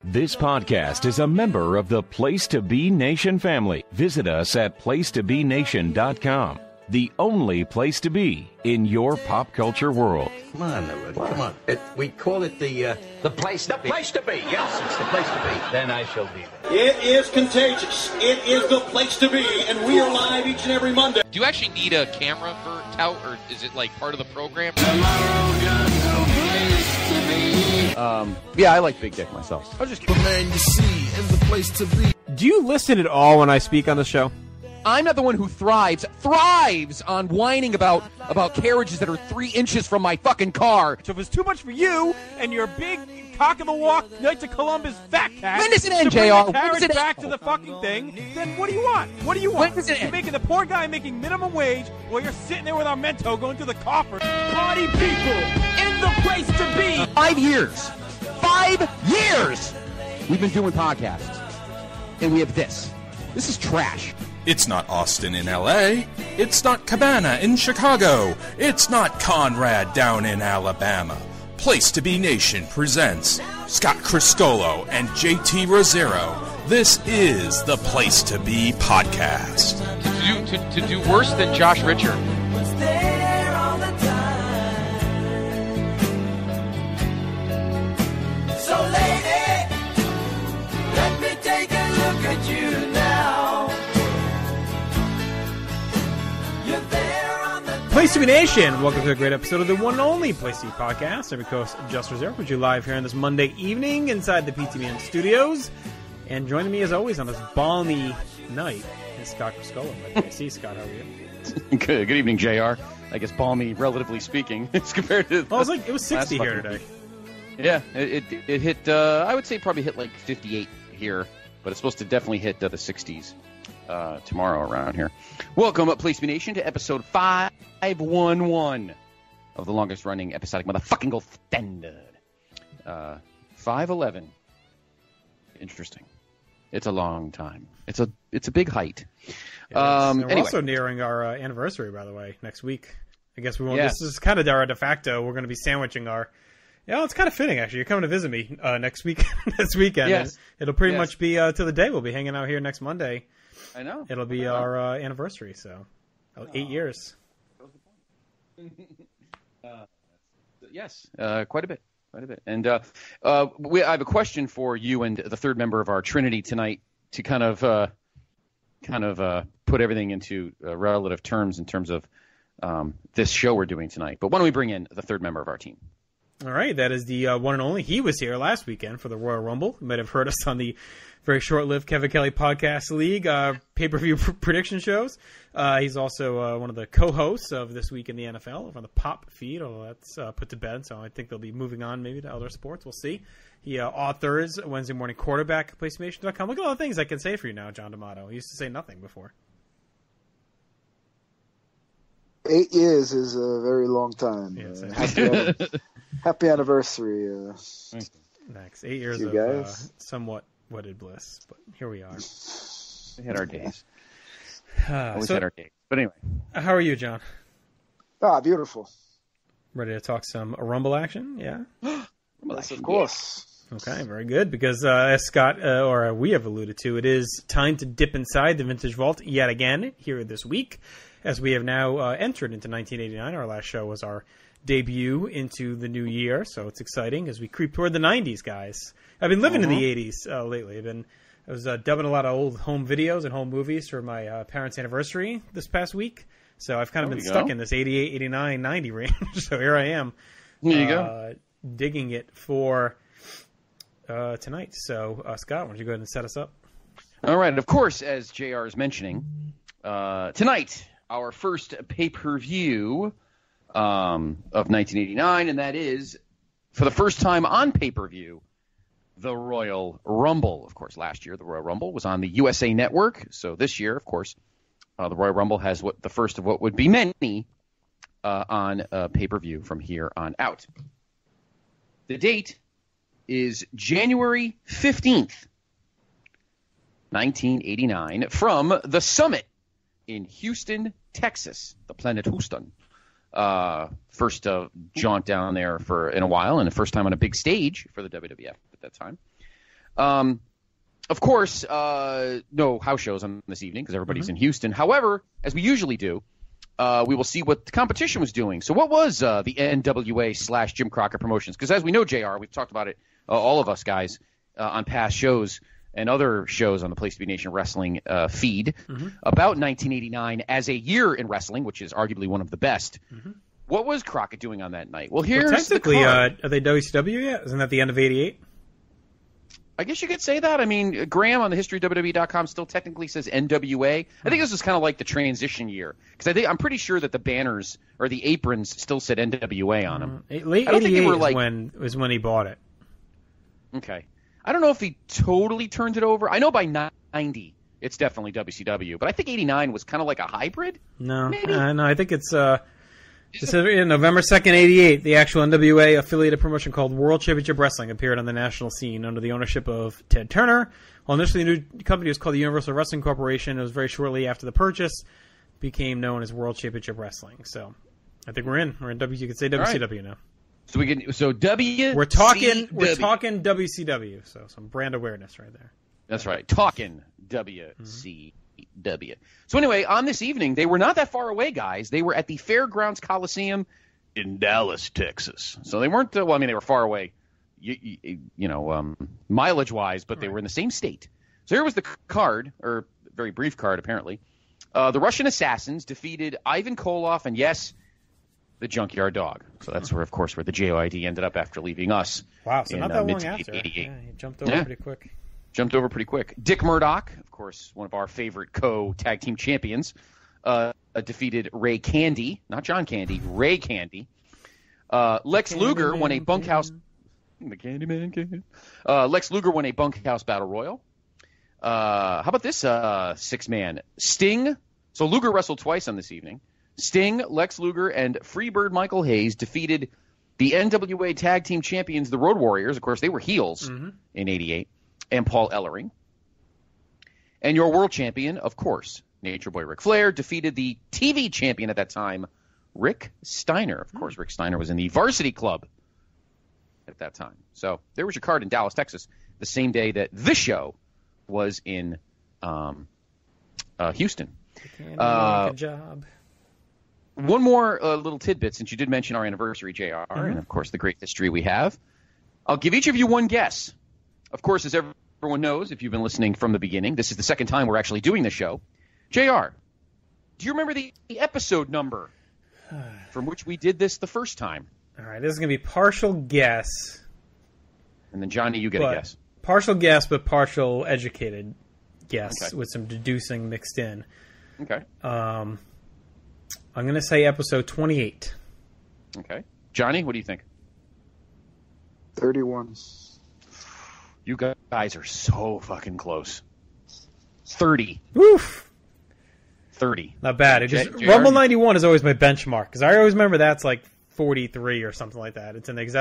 This podcast is a member of the Place to Be Nation family. Visit us at placetobenation.com. The only place to be in your pop culture world. Come on, come on. We call it the place to be. The place to be, yes, it's the place to be. Then I shall be there. It is contagious. It is the place to be, and we are live each and every Monday. Do you actually need a camera for tout, or is it like part of the program? Yeah, I like big dick myself. I was just kidding. Man, you see, in the place to be. Do you listen at all when I speak on the show? I'm not the one who thrives on whining about carriages that are 3 inches from my fucking car. So if it's too much for you and your big cock of the walk Knights of Columbus fat cat, when does it end, to bring JR? the carriage back to the fucking thing, then what do you want? What do you want? When does it You're end? making the poor guy making minimum wage while you're sitting there with our Mento going through the coffers. Party people in the place to be. 5 years. 5 years! We've been doing podcasts. And we have this. This is trash. It's not Austin in L.A. It's not Cabana in Chicago. It's not Conrad down in Alabama. Place to Be Nation presents Scott Criscolo and JT Rosero. This is the Place to Be Podcast. To do worse than Josh Richard. So lady, let me take a look at you now. You're there on the Place to Be Nation, welcome to a great episode of the one and only Place to Be Podcast. I'm your co-host, Just Reserve, with you live here on this Monday evening inside the PTB studios. And joining me as always on this balmy night is Scott Criscolo. See, Scott, how are you? Good evening, JR. I guess balmy, relatively speaking, as compared to... Well, it was 60 here today. Yeah, it hit, I would say probably hit like 58 here, but it's supposed to definitely hit the 60s tomorrow around here. Welcome up, Place to Be Nation, to episode 511 of the longest-running episodic motherfucking gold standard. 511. Interesting. It's a long time. It's a big height. We're also nearing our anniversary, by the way, next week. I guess we won't. Yeah. This is kind of our de facto. We're going to be sandwiching our... Yeah, it's kind of fitting, actually. You're coming to visit me next weekend. Yes. It'll pretty much be to the day. We'll be hanging out here next Monday. I know. It'll be our anniversary, so 8 years. Yes, quite a bit. And I have a question for you and the third member of our Trinity tonight to kind of put everything into relative terms in terms of this show we're doing tonight. But why don't we bring in the third member of our team? All right, that is the one and only. He was here last weekend for the Royal Rumble. You might have heard us on the very short-lived Kevin Kelly Podcast League pay-per-view prediction shows. He's also one of the co-hosts of This Week in the NFL on the Pop feed. Although that's put to bed, so I think they'll be moving on maybe to other sports. We'll see. He authors Wednesday Morning Quarterback at PlayStation.com. Look at all the things I can say for you now, John D'Amato. He used to say nothing before. 8 years is a very long time. Yes, happy anniversary. Thanks. 8 years you of guys. Somewhat wedded bliss, but here we are. We had our days. Always So, had our days. But anyway. how are you, John? Beautiful. Ready to talk some Rumble action? Yeah? Yes, of course. Okay, very good. Because as Scott, or we have alluded to, it is time to dip inside the Vintage Vault yet again here this week, as we have now entered into 1989. Our last show was our debut into the new year, so it's exciting as we creep toward the 90s, guys. I've been living in the 80s lately. I was dubbing a lot of old home videos and home movies for my parents' anniversary this past week, so I've kind of been stuck in this 88, 89, 90 range, so here I am. There you go. Digging it for tonight. So, Scott, why don't you go ahead and set us up? All right. Of course, as JR is mentioning, tonight, our first pay-per-view of 1989, and that is, for the first time on pay-per-view, the Royal Rumble. Of course, last year, the Royal Rumble was on the USA Network. So this year, of course, the Royal Rumble has the first of what would be many on pay-per-view from here on out. The date is January 15th, 1989, from the Summit in Houston, Texas, the planet Houston. First jaunt down there in a while, and the first time on a big stage for the WWF at that time. Of course, no house shows on this evening because everybody's in Houston. However, as we usually do, we will see what the competition was doing. So what was the NWA / Jim Crockett Promotions? Because as we know, JR, we've talked about it, all of us guys, on past shows and other shows on the Place to Be Nation Wrestling feed about 1989 as a year in wrestling, which is arguably one of the best. What was Crockett doing on that night? Well, here's technically, the card. are they WCW yet? Isn't that the end of '88? I guess you could say that. I mean, Graham on the historyofwwe.com still technically says NWA. I think this was kind of like the transition year because I'm pretty sure that the banners or the aprons still said NWA on them. Late '88 was when he bought it. Okay, I don't know if he totally turned it over. I know by '90 it's definitely WCW, but I think '89 was kind of like a hybrid. No, no, I think it's. This is November 2nd, '88. The actual NWA affiliated promotion called World Championship Wrestling appeared on the national scene under the ownership of Ted Turner. While initially the new company was called the Universal Wrestling Corporation, it was very shortly after the purchase became known as World Championship Wrestling. So, I think we're in. You could say WCW now. So We're talking WCW. So some brand awareness right there. That's right. Talking WCW. So anyway, on this evening, they were not that far away, guys. They were at the Fairgrounds Coliseum in Dallas, Texas. So they weren't, they were far away, mileage-wise, but they were in the same state. So here was the card, or very brief card, apparently. The Russian Assassins defeated Ivan Koloff and, yes, the Junkyard Dog. So that's where, of course, where the JOID ended up after leaving us. Wow, so not that long after. Yeah, he jumped over pretty quick. Jumped over pretty quick. Dick Murdoch, of course, one of our favorite co-tag team champions, defeated Ray Candy, not John Candy, Ray Candy. Lex Luger won a bunkhouse. The Candyman Kid. Lex Luger won a bunkhouse battle royal. How about this six-man? Sting. So Luger wrestled twice on this evening. Sting, Lex Luger, and Freebird Michael Hayes defeated the NWA Tag Team Champions, the Road Warriors. Of course, they were heels in '88. And Paul Ellering. And your world champion, of course, Nature Boy Ric Flair, defeated the TV champion at that time, Rick Steiner. Of course, Rick Steiner was in the Varsity Club at that time. So there was your card in Dallas, Texas, the same day that this show was in Houston. Good job. One more little tidbit, since you did mention our anniversary, JR, and, of course, the great history we have. I'll give each of you one guess. Of course, as everyone knows, if you've been listening from the beginning, this is the second time we're actually doing the show. JR, do you remember the episode number from which we did this the first time? All right, this is going to be partial guess. And then, Johnny, you get a guess. Partial guess, but partial educated guess with some deducing mixed in. Okay. I'm going to say episode 28. Okay. Johnny, what do you think? 31. You guys are so fucking close. 30. Oof. 30. Not bad. Rumble 91 is always my benchmark because I always remember that's like 43 or something like that. It's in there because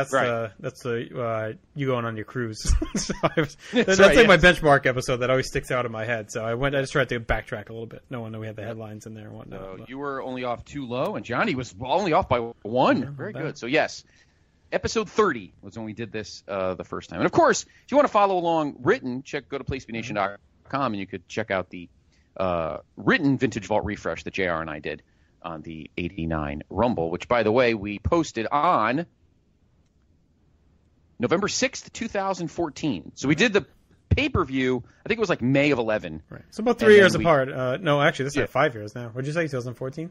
that's the you going on your cruise. So that's my benchmark episode that always sticks out in my head. So I just tried to backtrack a little bit. No one knew we had the headlines in there and whatnot. So you were only off too low, and Johnny was only off by 1. Yeah, very good. So yes. Episode 30 was when we did this the first time. And, of course, if you want to follow along written, go to PlaceToBeNation.com, and you could check out the written Vintage Vault refresh that JR and I did on the '89 Rumble, which, by the way, we posted on November 6th, 2014. So we did the pay-per-view, I think it was like May of 11. Right. So about 3 years apart. No, actually, this is like 5 years now. What did you say, 2014?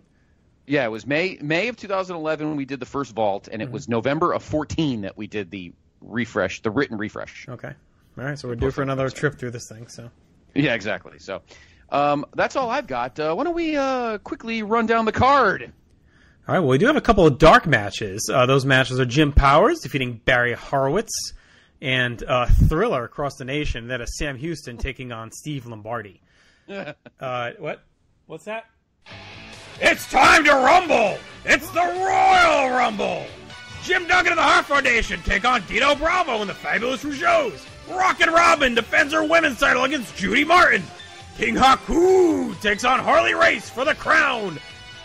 Yeah, it was May of 2011 when we did the first vault, and it was November of 14 that we did the refresh, the written refresh. Okay. All right, so we're due for another trip through this thing. So. Yeah, exactly. So that's all I've got. Why don't we quickly run down the card? All right, well, we do have a couple of dark matches. Those matches are Jim Powers defeating Barry Horowitz and Thriller across the nation. That is Sam Houston taking on Steve Lombardi. What? What's that? It's time to rumble! It's the Royal Rumble! Jim Duggan of the Hart Foundation take on Dino Bravo and the Fabulous Rougeaus. Rockin' Robin defends her women's title against Judy Martin. King Haku takes on Harley Race for the crown.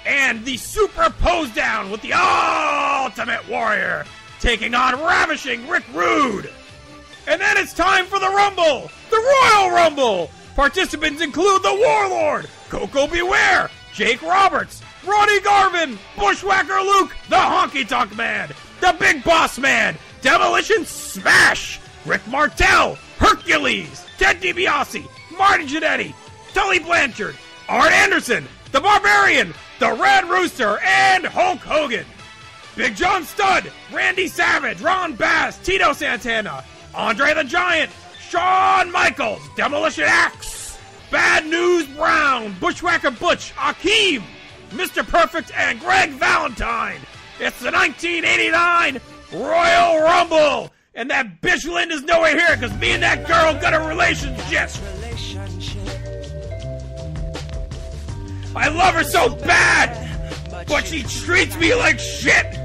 And the Super Pose Down with the Ultimate Warrior taking on Ravishing Rick Rude. And then it's time for the Rumble, the Royal Rumble. Participants include the Warlord, Coco Beware, Jake Roberts, Ronnie Garvin, Bushwhacker Luke, the Honky Tonk Man, the Big Boss Man, Demolition Smash, Rick Martel, Hercules, Ted DiBiase, Marty Jannetty, Tully Blanchard, Art Anderson, the Barbarian, the Red Rooster, and Hulk Hogan. Big John Studd, Randy Savage, Ron Bass, Tito Santana, Andre the Giant, Shawn Michaels, Demolition Axe, Bad News Brown, Bushwhacker Butch, Akeem, Mr. Perfect, and Greg Valentine. It's the 1989 Royal Rumble. And that bitch Linda's nowhere here because me and that girl got a relationship. I love her so bad, but she treats me like shit.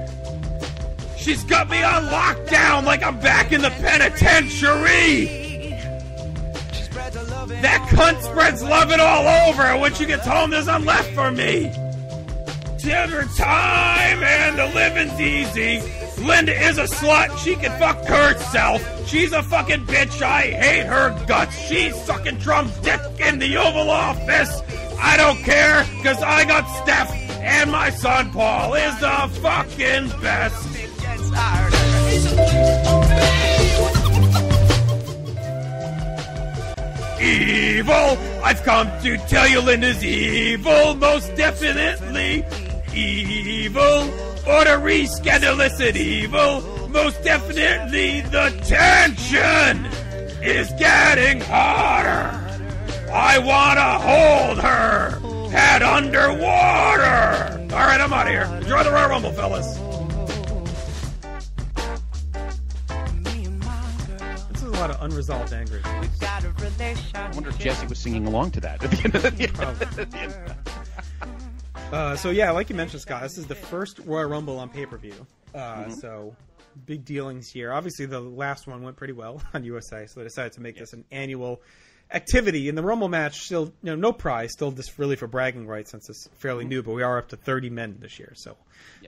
She's got me on lockdown like I'm back in the penitentiary. That cunt spreads loving all over, and when she gets home, there's none left for me. Dinner time, and the living's easy. Linda is a slut. She can fuck herself. She's a fucking bitch. I hate her guts. She's sucking Trump's dick in the Oval Office. I don't care, because I got Steph, and my son Paul is the fucking best. Evil! I've come to tell you Linda's evil, most definitely evil. Ornery, scandalous, and evil, most definitely the tension is getting hotter. I wanna hold her, head underwater. Alright, I'm out of here. Enjoy the Royal Rumble, fellas. This is a lot of unresolved anger. I wonder if Jesse was singing along to that at the end of the So yeah, like you mentioned, Scott, this is the first Royal Rumble on pay-per-view. So big dealings here. Obviously, the last one went pretty well on USA, so they decided to make this an annual activity. In the Rumble match, still no prize, still just really for bragging rights since it's fairly new, but we are up to 30 men this year, so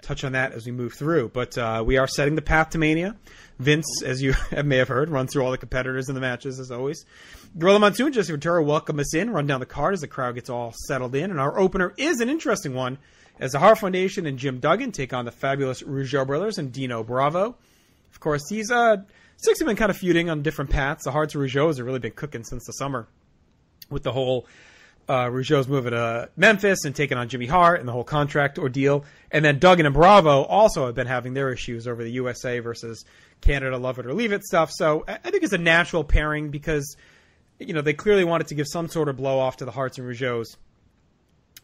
touch on that as we move through. But we are setting the path to Mania. Vince, as you may have heard, runs through all the competitors in the matches as always. Gorilla Monsoon, Jesse Ventura welcome us in, run down the card as the crowd gets all settled in, and our opener is an interesting one as the Hart Foundation and Jim Duggan take on the fabulous Rougeau brothers and Dino Bravo. Of course, these six have been kind of feuding on different paths. The Harts and Rougeaus have really been cooking since the summer with the whole Rougeau's moving to Memphis and taking on Jimmy Hart and the whole contract ordeal. And then Duggan and Bravo also have been having their issues over the USA versus Canada love it or leave it stuff. So I think it's a natural pairing because, they clearly wanted to give some sort of blow off to the Harts and Rougeaus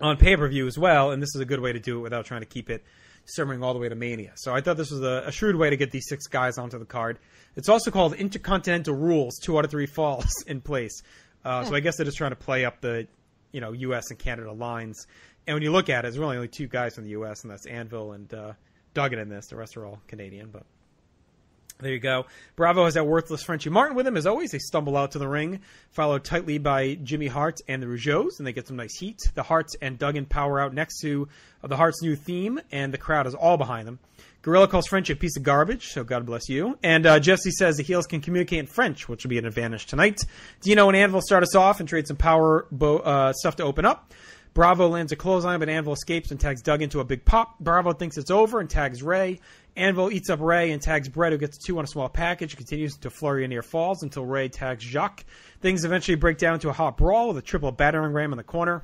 on pay-per-view as well. And this is a good way to do it without trying to keep it simmering all the way to Mania. So I thought this was a shrewd way to get these six guys onto the card. It's also called Intercontinental Rules, 2 out of 3 falls in place. So I guess they're just trying to play up the, U.S. and Canada lines. And when you look at it, there's really only 2 guys from the U.S., and that's Anvil and Duggan in this. The rest are all Canadian, but there you go. Bravo has that worthless Frenchie Martin with him. As always, they stumble out to the ring, followed tightly by Jimmy Hart and the Rougeaus, and they get some nice heat. The Harts and Duggan power out next to the Harts' new theme, and the crowd is all behind them. Gorilla calls French a piece of garbage, so God bless you. And Jesse says the heels can communicate in French, which will be an advantage tonight. Dino and Anvil start us off and trade some power stuff to open up. Bravo lands a clothesline, but Anvil escapes and tags Duggan to a big pop. Bravo thinks it's over and tags Ray. Anvil eats up Ray and tags Brett, who gets 2 on a small package. Continues to flurry near falls until Ray tags Jacques. Things eventually break down to a hot brawl with a triple battering ram in the corner.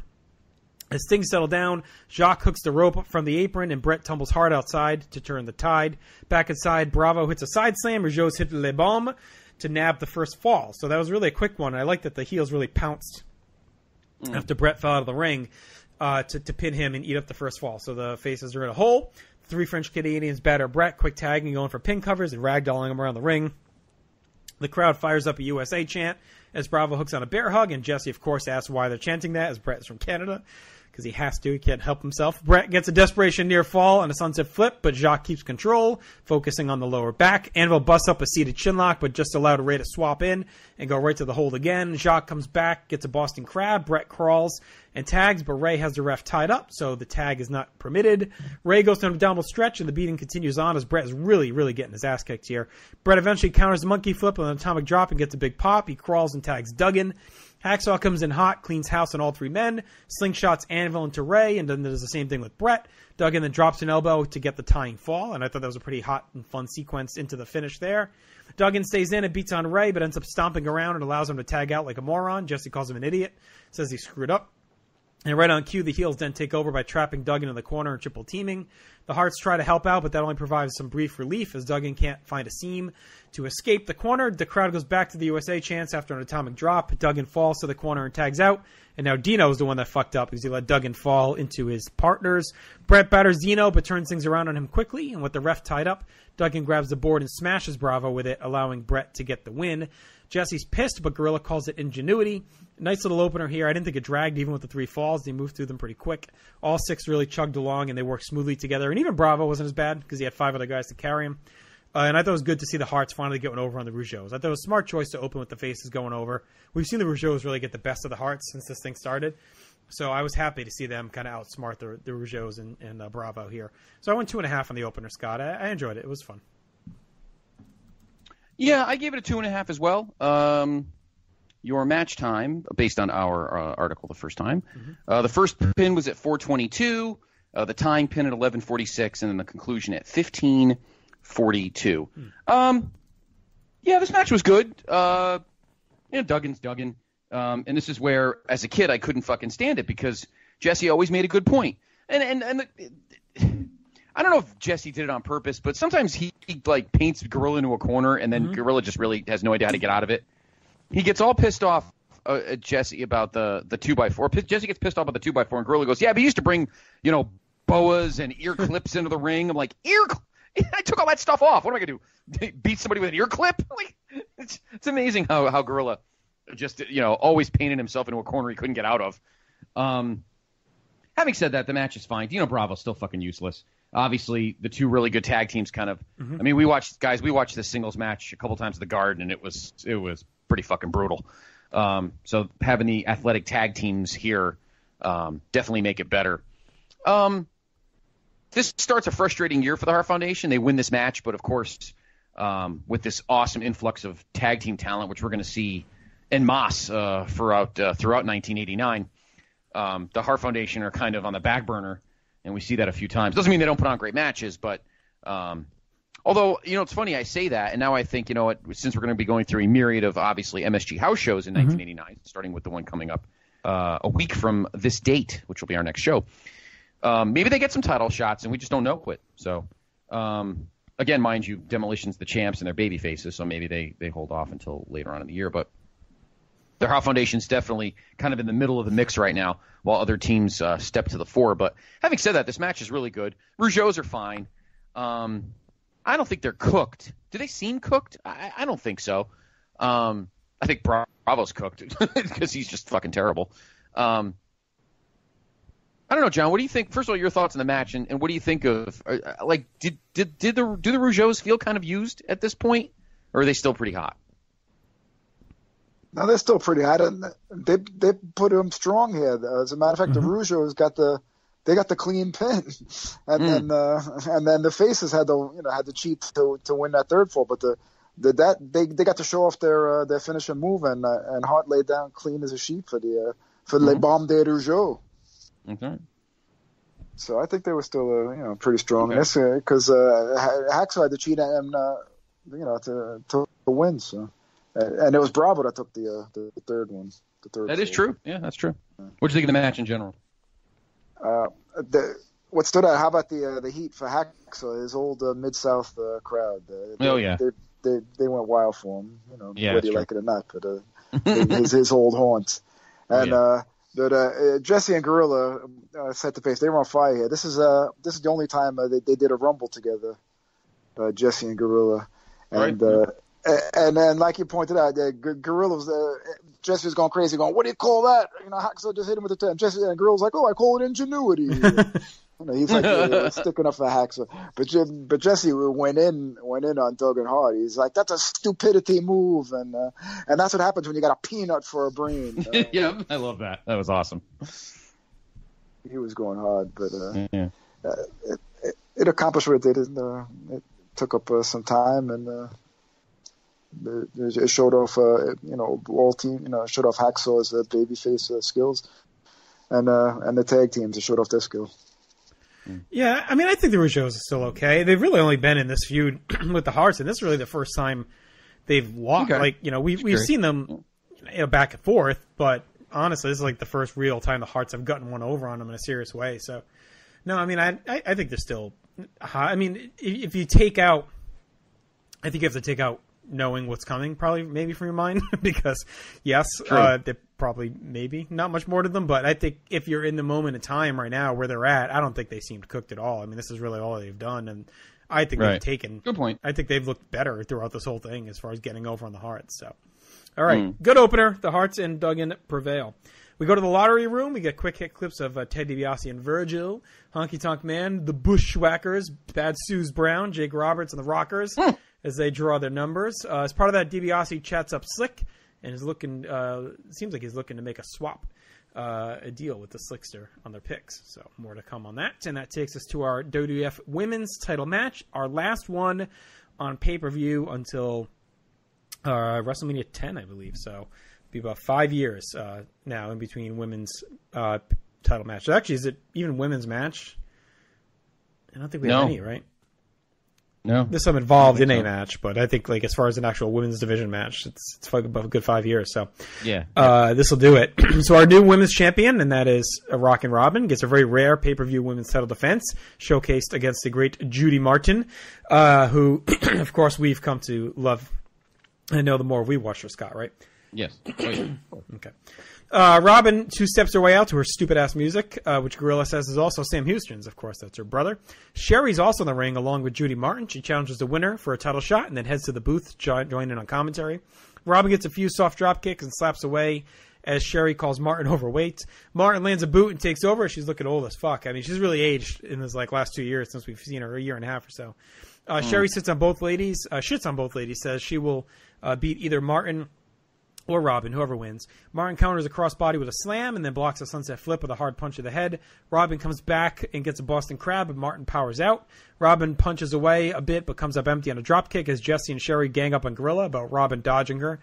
As things settle down, Jacques hooks the rope from the apron, and Brett tumbles hard outside to turn the tide. Back inside, Bravo hits a side slam. Rougeau's hit Le Bomb to nab the first fall. So that was really a quick one. I like that the heels really pounced after Brett fell out of the ring to pin him and eat up the first fall. So the faces are in a hole. 3 French Canadians batter Brett, quick tagging, going for pin covers and ragdolling him around the ring. The crowd fires up a USA chant as Bravo hooks on a bear hug, and Jesse, of course, asks why they're chanting that, as Brett is from Canada, because he has to. He can't help himself. Brett gets a desperation near fall and a sunset flip, but Jacques keeps control, focusing on the lower back. Anvil busts up a seated chinlock, but just allowed Ray to swap in and go right to the hold again. Jacques comes back, gets a Boston Crab. Brett crawls and tags, but Ray has the ref tied up, so the tag is not permitted. Ray goes to an abdominal stretch, and the beating continues on as Bret is really, really getting his ass kicked here. Bret eventually counters the monkey flip with an atomic drop and gets a big pop. He crawls and tags Duggan. Hacksaw comes in hot, cleans house on all three men, slingshots Anvil into Ray, and then does the same thing with Bret. Duggan then drops an elbow to get the tying fall, and I thought that was a pretty hot and fun sequence into the finish there. Duggan stays in and beats on Ray, but ends up stomping around and allows him to tag out like a moron. Jesse calls him an idiot, says he screwed up. And right on cue, the heels then take over by trapping Duggan in the corner and triple teaming. The Harts try to help out, but that only provides some brief relief as Duggan can't find a seam to escape the corner. The crowd goes back to the USA chants after an atomic drop. Duggan falls to the corner and tags out. And now Dino is the one that fucked up because he let Duggan fall into his partners. Bret batters Dino, but turns things around on him quickly. And with the ref tied up, Duggan grabs the board and smashes Bravo with it, allowing Bret to get the win. Jesse's pissed, but Gorilla calls it ingenuity. Nice little opener here. I didn't think it dragged even with the 3 falls. They moved through them pretty quick. All 6 really chugged along, and they worked smoothly together. And even Bravo wasn't as bad because he had 5 other guys to carry him. And I thought it was good to see the Harts finally getting over on the Rougeaus. I thought it was a smart choice to open with the faces going over. We've seen the Rougeaus really get the best of the Harts since this thing started. So I was happy to see them kind of outsmart the Rougeaus and Bravo here. So I went 2.5 on the opener, Scott. I enjoyed it. It was fun. Yeah, I gave it a 2.5 as well. Your match time, based on our article the first time, the first pin was at 4:22, the tying pin at 11:46, and then the conclusion at 15:42. Yeah, this match was good. Duggan's Duggan. And this is where, as a kid, I couldn't fucking stand it because Jesse always made a good point. And I don't know if Jesse did it on purpose, but sometimes he like paints Gorilla into a corner, and then Gorilla just really has no idea how to get out of it. He gets all pissed off at Jesse about the 2x4. Jesse gets pissed off about the 2x4, and Gorilla goes, "Yeah, but he used to bring boas and ear clips into the ring." I'm like, I took all that stuff off. What am I gonna do? Beat somebody with an ear clip? Like, it's amazing how Gorilla just always painted himself into a corner he couldn't get out of. Having said that, the match is fine. Dino Bravo's still fucking useless. Obviously, the two really good tag teams kind of. I mean, we watched this singles match a couple times at the Garden, and it was pretty fucking brutal. So having the athletic tag teams here definitely make it better. This starts a frustrating year for the Hart Foundation. They win this match, but of course, with this awesome influx of tag team talent, which we're going to see en masse throughout 1989, the Hart Foundation are kind of on the back burner, and we see that a few times. Doesn't mean they don't put on great matches, but although, it's funny I say that, and now I think, since we're going to be going through a myriad of, obviously, MSG house shows in 1989, starting with the one coming up a week from this date, which will be our next show, maybe they get some title shots, and we just don't know it. So, again, mind you, Demolition's the champs, and they're baby faces, so maybe they hold off until later on in the year, but the Hart Foundation's definitely kind of in the middle of the mix right now, while other teams step to the fore. But having said that, this match is really good. Rougeaus are fine. I don't think they're cooked. Do they seem cooked? I don't think so. I think Bravo's cooked because he's just fucking terrible. I don't know, John. What do you think? First of all, your thoughts on the match, and what do you think of? Do the Rougeaus feel kind of used at this point, or are they still pretty hot? No, they're still pretty hot. They put them strong here. As a matter of fact, the Rougeaus got the clean pin, and then the faces had the cheat to win that third fall, but they got to show off their finisher move, and Hart laid down clean as a sheet for Les Bombes des Rougeaus. Okay. So I think they were still pretty strong in this because Hacksaw had to cheat and to win. So. And it was Bravo that took the third one. That is true. Yeah, that's true. What do you think of the match in general? What stood out? How about the heat for Hacksaw? His old Mid-South crowd. They went wild for him. Whether you like it or not, but his old haunts. And Jesse and Gorilla set the pace. They were on fire here. This is the only time they did a rumble together. Jesse and Gorilla, and. Right. And then, like you pointed out, Gorilla's Jesse was going crazy, going, "What do you call that?" Hacksaw just hit him with the 10. Jesse and Gorilla's like, "Oh, I call it ingenuity." He's like sticking up for Hacksaw, but Jesse went in on Duggan Hart. He's like, "That's a stupidity move," and that's what happens when you got a peanut for a brain. Yeah, I love that. That was awesome. he was going hard, but it accomplished what it did. It took up some time, and it showed off, all team, showed off Hacksaw's babyface skills, and the tag teams, it showed off their skill. Yeah, I mean, I think the Rougeaus are still okay. They've really only been in this feud with the Harts, and this is really the first time they've lost. Okay. Like, we've seen them back and forth, but honestly, this is like the first real time the Harts have gotten one over on them in a serious way. So, no, I mean, I think they're still high. I mean, if you take out, I think you have to take out knowing what's coming, probably maybe from your mind, because yes, they're probably maybe not much more to them, but I think if you're in the moment of time right now where they're at, I don't think they seemed cooked at all. I mean, this is really all they've done, and I think they've taken. Good point. I think they've looked better throughout this whole thing as far as getting over on the Harts. So, all right, good opener. The Harts and Duggan prevail. We go to the lottery room. We get quick hit clips of Ted DiBiase and Virgil, Honky Tonk Man, the Bushwhackers, Bad Suze Brown, Jake Roberts, and the Rockers as they draw their numbers. As part of that, DiBiase chats up Slick and is looking. Seems like he's looking to make a swap, a deal with the Slickster on their picks. So more to come on that. And that takes us to our WWF Women's Title match, our last one on pay-per-view until WrestleMania 10, I believe. So. Be about 5 years now in between women's title matches. Actually, is it even women's match? I don't think we have any, right? No. There's some involved in a match, but I think like as far as an actual women's division match, it's about a good 5 years. So this will do it. So our new women's champion, and that is Rockin' Robin, gets a very rare pay-per-view women's title defense showcased against the great Judy Martin, who, of course, we've come to love and know the more we watch her, Scott, right? Yes. Oh, yeah. Okay. Robin two-steps her way out to her stupid-ass music, which Gorilla says is also Sam Houston's. Of course, that's her brother. Sherry's also in the ring along with Judy Martin. She challenges the winner for a title shot and then heads to the booth to join in on commentary. Robin gets a few soft drop kicks and slaps away as Sherry calls Martin overweight. Martin lands a boot and takes over. She's looking old as fuck. I mean, she's really aged in this last 2 years since we've seen her, a year and a half or so. Sherry shits on both ladies, says she will beat either Martin or Robin, whoever wins. Martin counters a crossbody with a slam and then blocks a sunset flip with a hard punch to the head. Robin comes back and gets a Boston Crab, and Martin powers out. Robin punches away a bit but comes up empty on a dropkick as Jesse and Sherry gang up on Gorilla about Robin dodging her.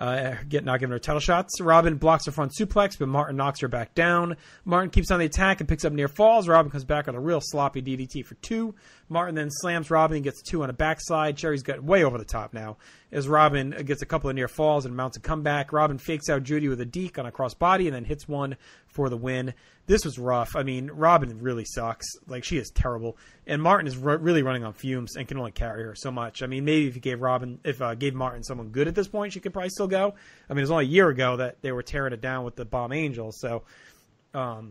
Not giving her title shots. Robin blocks a front suplex, but Martin knocks her back down. Martin keeps on the attack and picks up near falls. Robin comes back on a real sloppy DDT for 2. Martin then slams Robin and gets 2 on a backside. Sherry's got way over the top now as Robin gets a couple of near falls and mounts a comeback. Robin fakes out Judy with a deke on a crossbody and then hits one for the win. This was rough. I mean, Robin really sucks. She is terrible. And Martin is really running on fumes and can only carry her so much. I mean, maybe if you gave Martin someone good at this point, she could probably still go. I mean, it was only a year ago that they were tearing it down with the Bomb Angels. So, I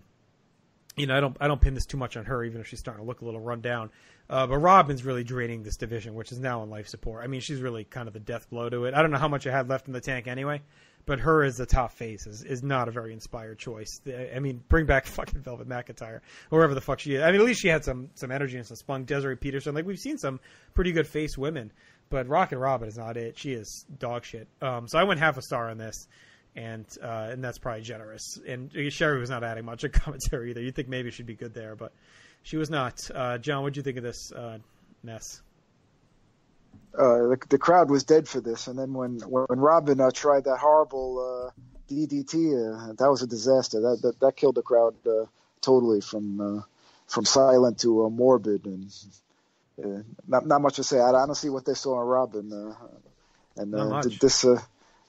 don't pin this too much on her, even if she's starting to look a little run down. But Robin's really draining this division, which is now on life support. I mean, she's really kind of the death blow to it. I don't know how much I had left in the tank anyway. But her as the top face is not a very inspired choice. I mean, bring back fucking Velvet McIntyre, or whoever the fuck she is. I mean, at least she had some energy and some spunk. Desiree Peterson, we've seen some pretty good face women, but Rockin' Robin is not it. She is dog shit. So I went half a star on this, and that's probably generous. And Sherry was not adding much of commentary either. You'd think maybe she'd be good there, but she was not. John, what'd you think of this mess? The crowd was dead for this, and then when Robin tried that horrible DDT, that was a disaster. That killed the crowd totally from silent to morbid, and not much to say. I don't see what they saw in Robin,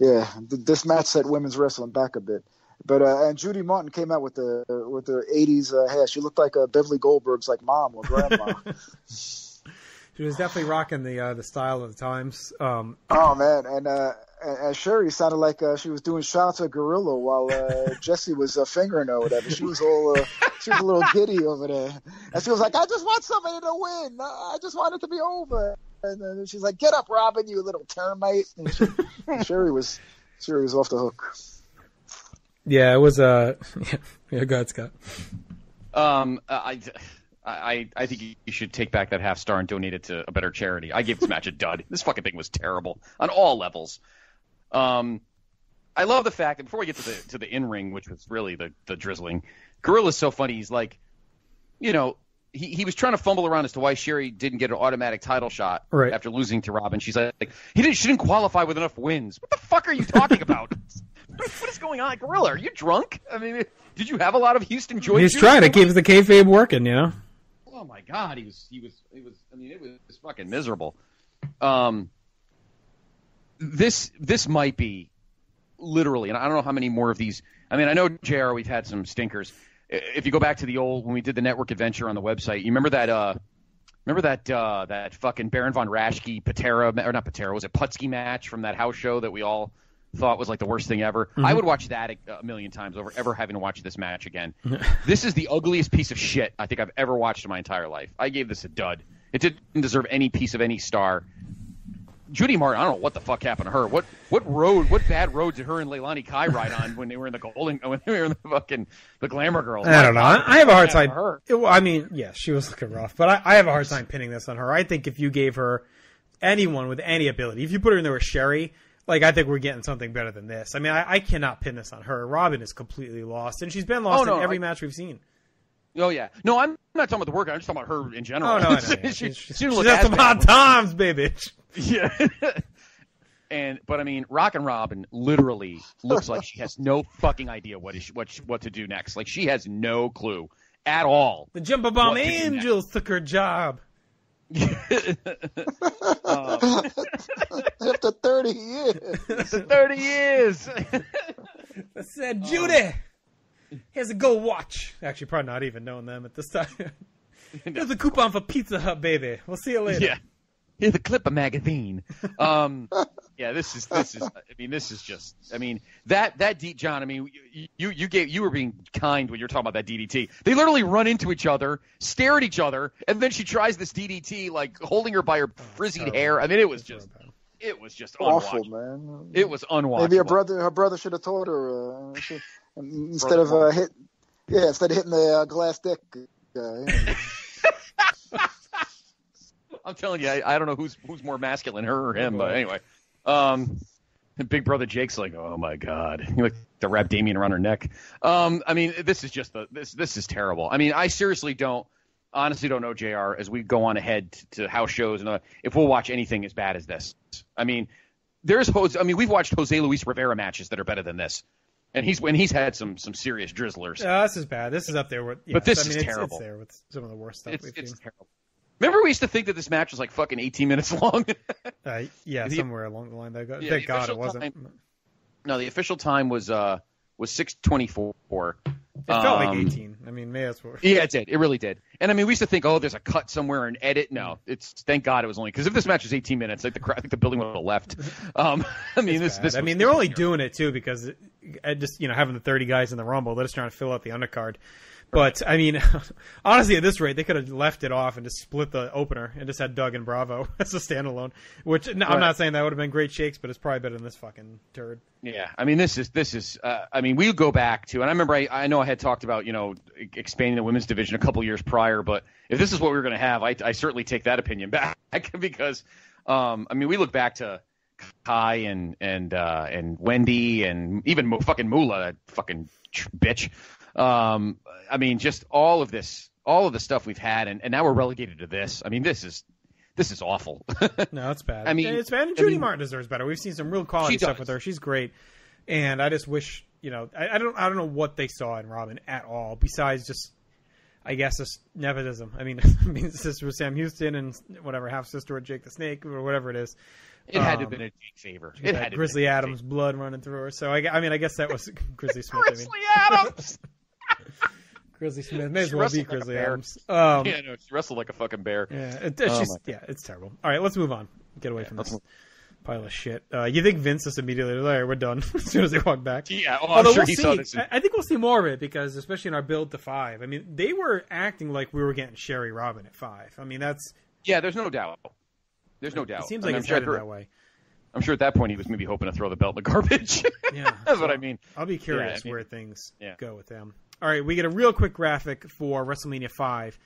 this match set women's wrestling back a bit. But and Judy Martin came out with the 80s hair. She looked like Beverly Goldberg's mom or grandma. She was definitely rocking the style of the times. Oh man, and Sherry sounded like she was doing shots at Gorilla while Jesse was fingering her or whatever. She was a little giddy over there, and she was like, "I just want somebody to win. I just want it to be over." And then she's like, "Get up, Robin, you little termite." And Sherry was off the hook. Yeah, it was. Yeah, go ahead, Scott. I think you should take back that half star and donate it to a better charity. I gave this match a dud. This fucking thing was terrible on all levels. I love the fact that before we get to the in-ring, which was really the drizzling, Gorilla's so funny. He's like, he was trying to fumble around as to why Sherry didn't get an automatic title shot after losing to Robin. She's like, she didn't qualify with enough wins. What the fuck are you talking about? What is going on, Gorilla? Are you drunk? I mean, did you have a lot of Houston Joy? He's trying to keep the kayfabe working, Oh my God, he was. I mean, it was fucking miserable. This might be literally, and I don't know how many more of these. I mean, I know JR, we've had some stinkers. If you go back to the old when we did the network adventure on the website, you remember that fucking Baron von Raschke Patera or not Patera, was it Putski match from that house show that we all thought was like the worst thing ever? Mm-hmm. I would watch that a million times over ever having to watch this match again. This is the ugliest piece of shit I think I've ever watched in my entire life. I gave this a dud. It didn't deserve any piece of any star. Judy Martin, I don't know what the fuck happened to her. What bad road did her and Leilani Kai ride on when they were in the Glamour Girls? I don't know. I have a hard time. I mean, yeah, she was looking rough, but I have a hard time pinning this on her. I think if you gave her anyone with any ability, if you put her in there with Sherry, like, I think we're getting something better than this. I mean, I cannot pin this on her. Robin is completely lost, and she's been lost in every match we've seen. Oh, yeah. No, I'm not talking about the worker. I'm just talking about her in general. Oh, no, I know. She's had some hot times, baby. Yeah. But I mean, Rockin' Robin literally looks like she has no fucking idea what to do next. Like, she has no clue at all. The Jumbo Bomb Angels took her job. After 30 years. After 30 years. I said, Judy, here's a gold watch. Actually, probably not even knowing them at this time. Here's a coupon for Pizza Hut, baby. We'll see you later. Yeah. Here's a clip of magazine. Yeah, this is. I mean, this is just. I mean, that John. I mean, you were being kind when you were talking about that DDT. They literally run into each other, stare at each other, and then she tries this DDT, like holding her by her frizzied hair. I mean, it was just awful, man. It was unwatchable. Maybe her brother should have told her instead of hitting the glass dick. I'm telling you, I don't know who's more masculine, her or him, but anyway. Big brother Jake's like, oh my God, he like to wrap Damien around her neck. I mean, this is just this is terrible. I mean, I honestly don't know, JR, as we go on ahead to house shows and if we'll watch anything as bad as this. I mean, we've watched Jose Luis Rivera matches that are better than this. And he's had some serious drizzlers. This is bad. This is up there with. Yes, but this is terrible. It's there with some of the worst stuff we've seen. Terrible. Remember, we used to think that this match was like fucking 18 minutes long. Somewhere along the line. Thank God it wasn't. No, the official time was 6:24. It felt like 18. I mean, maybe that's what. Yeah, it did. It really did. And I mean, we used to think, there's a cut somewhere and edit. No, thank God it was only because if this match was 18 minutes, like I think the building would have left. I mean, this. I mean, they're only doing it too because just having the 30 guys in the Rumble, they're just trying to fill out the undercard. But, I mean, honestly, at this rate, they could have left it off and just split the opener and just had Doug and Bravo as a standalone, which I'm not saying that would have been great shakes, but it's probably better than this fucking turd. Yeah, I mean, this is I mean, we go back to, and I remember I know I had talked about, expanding the women's division a couple years prior, but if this is what we were going to have, I certainly take that opinion back because, I mean, we look back to Kai and Wendy and even fucking Moolah, that fucking bitch. I mean, just all of the stuff we've had, and now we're relegated to this. I mean, this is awful. No, it's bad. I mean, it's bad. And Judy Martin deserves better. We've seen some real quality stuff with her. She's great, and I just wish, I don't know what they saw in Robin at all besides just, I guess, just nepotism. I mean, sister with Sam Houston and whatever, half sister with Jake the Snake or whatever it is. It had to have been a Jake favor. It had Grizzly Adams blood running through her. So I guess that was Grizzly Smith. Grizzly Adams. Grizzly Smith may as well be Grizzly Adams. No, she wrestled like a fucking bear. Yeah, it's terrible. All right, let's move on. Get away from this pile of shit. You think Vince just immediately, all right, we're done as soon as they walk back? Yeah, I'm sure he saw this. I think we'll see more of it because, especially in our build to 5. I mean, they were acting like we were getting Sherry Robin at 5. I mean, that's there's no doubt. There's no doubt. It seems like it's headed that way. I'm sure at that point he was maybe hoping to throw the belt in the garbage. Yeah, that's what I mean. I'll be curious where things go with them. All right, we get a real quick graphic for WrestleMania 5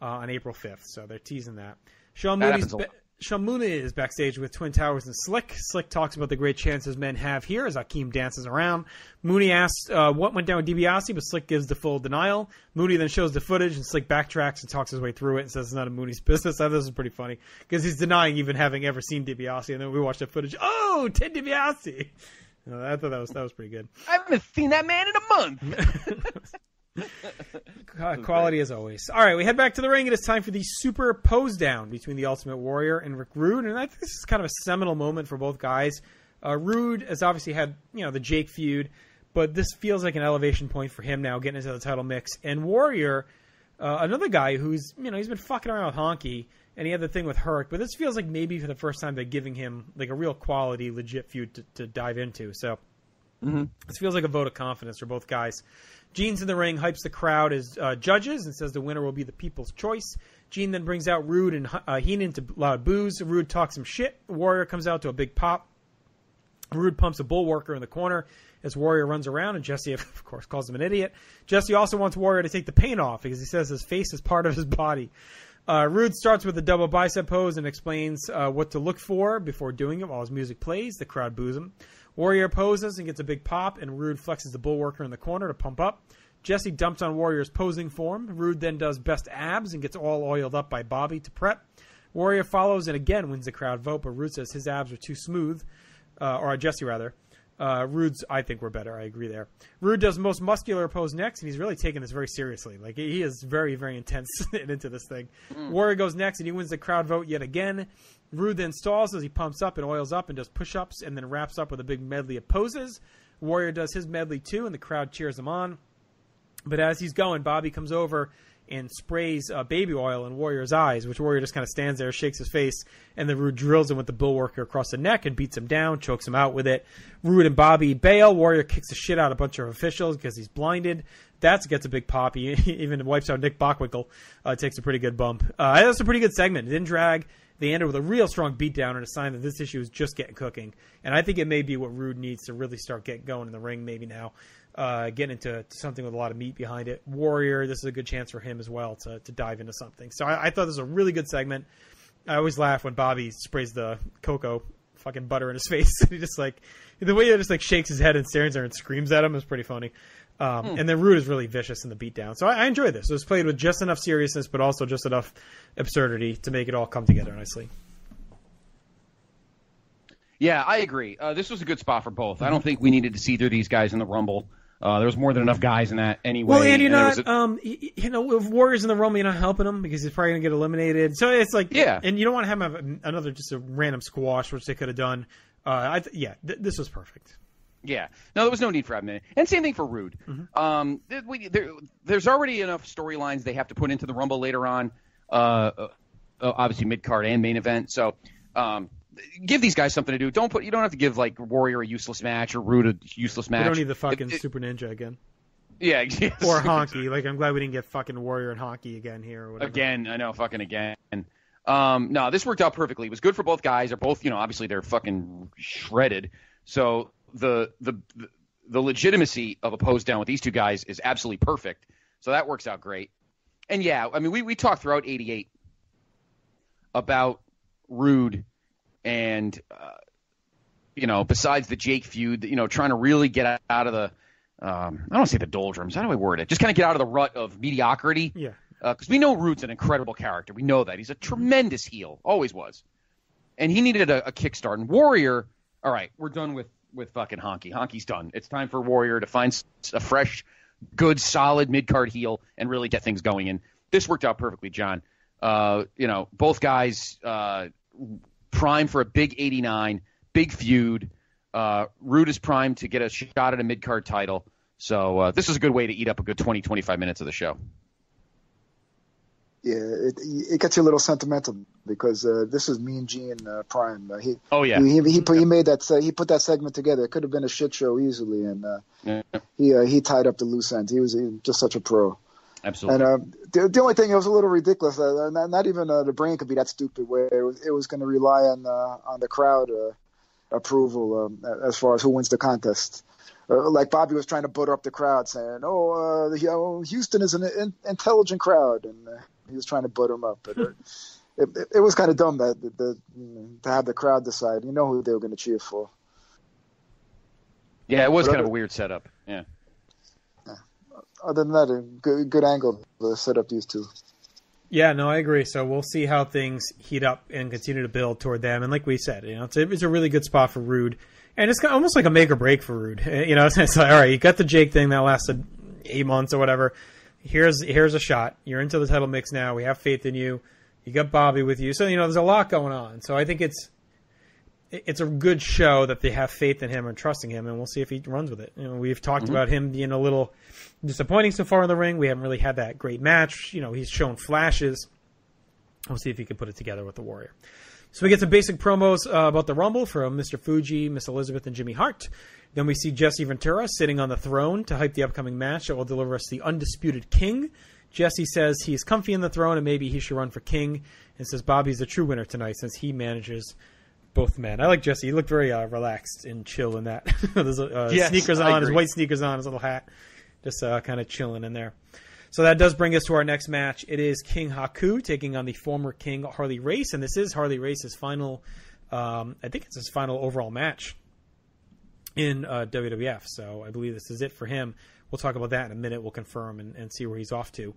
on April 5th, so they're teasing that. Sean Moody's Sean Mooney is backstage with Twin Towers and Slick. Slick talks about the great chances men have here as Akeem dances around. Mooney asks what went down with DiBiase, but Slick gives the full denial. Mooney then shows the footage, and Slick backtracks and talks his way through it and says it's none of Mooney's business. I thought this was pretty funny because he's denying even having ever seen DiBiase, and then we watch the footage. Oh, Ted DiBiase! I thought that was pretty good. I haven't seen that man in a month. Quality as always. All right, we head back to the ring. It is time for the super pose down between the Ultimate Warrior and Rick Rude, and I think this is kind of a seminal moment for both guys. Rude has obviously had the Jake feud, but this feels like an elevation point for him now, getting into the title mix. And Warrior, another guy who's he's been fucking around with Honky, and he had the thing with Hurt, but this feels like maybe for the first time they're giving him like a real quality, legit feud to dive into. So this feels like a vote of confidence for both guys. Gene's in the ring, hypes the crowd as judges, and says the winner will be the people's choice. Gene then brings out Rude and Heenan to loud boos. Rude talks some shit. Warrior comes out to a big pop. Rude pumps a bullworker in the corner as Warrior runs around, and Jesse, of course, calls him an idiot. Jesse also wants Warrior to take the paint off because he says his face is part of his body. Rude starts with a double bicep pose and explains what to look for before doing it while his music plays. The crowd boos him. Warrior poses and gets a big pop, and Rude flexes the bullworker in the corner to pump up. Jesse dumps on Warrior's posing form. Rude then does best abs and gets all oiled up by Bobby to prep. Warrior follows and again wins the crowd vote, but Rude says his abs are too smooth, or Jesse rather. Rude's, I think, were better. I agree there. Rude does most muscular pose next, and he's really taking this very seriously. Like, he is very, very intense into this thing. Warrior goes next, and he wins the crowd vote yet again. Rude then stalls as he pumps up and oils up and does push-ups, and then wraps up with a big medley of poses. Warrior does his medley too, and the crowd cheers him on. But as he's going, Bobby comes over and sprays baby oil in Warrior's eyes, which Warrior just kind of stands there, shakes his face, and then Rude drills him with the bullworker across the neck and beats him down, chokes him out with it. Rude and Bobby bail. Warrior kicks the shit out of a bunch of officials because he's blinded. That gets a big pop. He even wipes out Nick Bockwinkel. Takes a pretty good bump. That's a pretty good segment. It didn't drag. They ended with a real strong beatdown and a sign that this issue is just getting cooking. And I think it may be what Rude needs to really start getting going in the ring maybe now. Getting into something with a lot of meat behind it. Warrior, this is a good chance for him as well to dive into something. So I thought this was a really good segment. I always laugh when Bobby sprays the cocoa fucking butter in his face. He just the way he just shakes his head and stares there and screams at him is pretty funny. And then Rude is really vicious in the beatdown. So I enjoyed this. It was played with just enough seriousness, but also just enough absurdity to make it all come together nicely. Yeah, I agree. This was a good spot for both. I don't think we needed to see through these guys in the Rumble. There was more than enough guys in that anyway. Well, and you're not, if Warrior's in the Rumble, you're not helping him because he's probably going to get eliminated. So it's yeah. And you don't want to have another just a random squash, which they could have done. This was perfect. Yeah. No, there was no need for having it. And same thing for Rude. There's already enough storylines they have to put into the Rumble later on, obviously mid-card and main event. So give these guys something to do. You don't have to give Warrior a useless match or Rude a useless match. We don't need the fucking Super Ninja again. Yeah. Yes. Or Honky. I'm glad we didn't get fucking Warrior and Honky again here or whatever. Again, I know, fucking again. No, this worked out perfectly. It was good for both guys. They're both, obviously they're fucking shredded. So the legitimacy of a pose down with these two guys is absolutely perfect. So that works out great. And yeah, I mean, we talked throughout 88 about Rude and, besides the Jake feud, trying to really get out of the, I don't want to say the doldrums. How do I word it? Just kind of get out of the rut of mediocrity. Yeah. Because we know Rude's an incredible character. We know that. He's a tremendous heel. Always was. And he needed a kickstart. And Warrior, all right, we're done with fucking Honky. Honky's done. It's time for Warrior to find a fresh, good, solid mid-card heel and really get things going. And this worked out perfectly, John. Both guys prime for a big 89, big feud. Rude is primed to get a shot at a mid-card title. So this is a good way to eat up a good 20, 25 minutes of the show. Yeah, it gets you a little sentimental because this is Mean Gene Prime. He put that segment together. It could have been a shit show easily, and he tied up the loose ends. He was just such a pro. Absolutely. And the only thing, it was a little ridiculous. Not even the brain could be that stupid where it was going to rely on the crowd approval as far as who wins the contest. Like Bobby was trying to butter up the crowd, saying, Houston is an intelligent crowd, and he was trying to butter him up. But it was kind of dumb that to have the crowd decide. You know who they were going to cheer for. Yeah, it was kind of a weird setup. Yeah. Other than that, a good angle to set up these two. Yeah, no, I agree. So we'll see how things heat up and continue to build toward them. And like we said, it's a really good spot for Rude. And it's almost like a make or break for Rude. It's like, all right, you got the Jake thing that lasted 8 months or whatever. Here's a shot. You're into the title mix now. We have faith in you. You got Bobby with you. So, there's a lot going on. So I think it's a good show that they have faith in him and trusting him, and we'll see if he runs with it. We've talked about him being a little disappointing so far in the ring. We haven't really had that great match. He's shown flashes. We'll see if he can put it together with the Warrior. So we get some basic promos about the Rumble from Mr. Fuji, Miss Elizabeth, and Jimmy Hart. Then we see Jesse Ventura sitting on the throne to hype the upcoming match that will deliver us the Undisputed King. Jesse says he's comfy in the throne and maybe he should run for King, and says Bobby's the true winner tonight since he manages both men. I like Jesse. He looked very relaxed and chill in that. There's sneakers on, his white sneakers on, his little hat. Just kind of chilling in there. So that does bring us to our next match. It is King Haku taking on the former King Harley Race, and this is Harley Race's final, I think it's his final overall match in WWF. So I believe this is it for him. We'll talk about that in a minute. We'll confirm and see where he's off to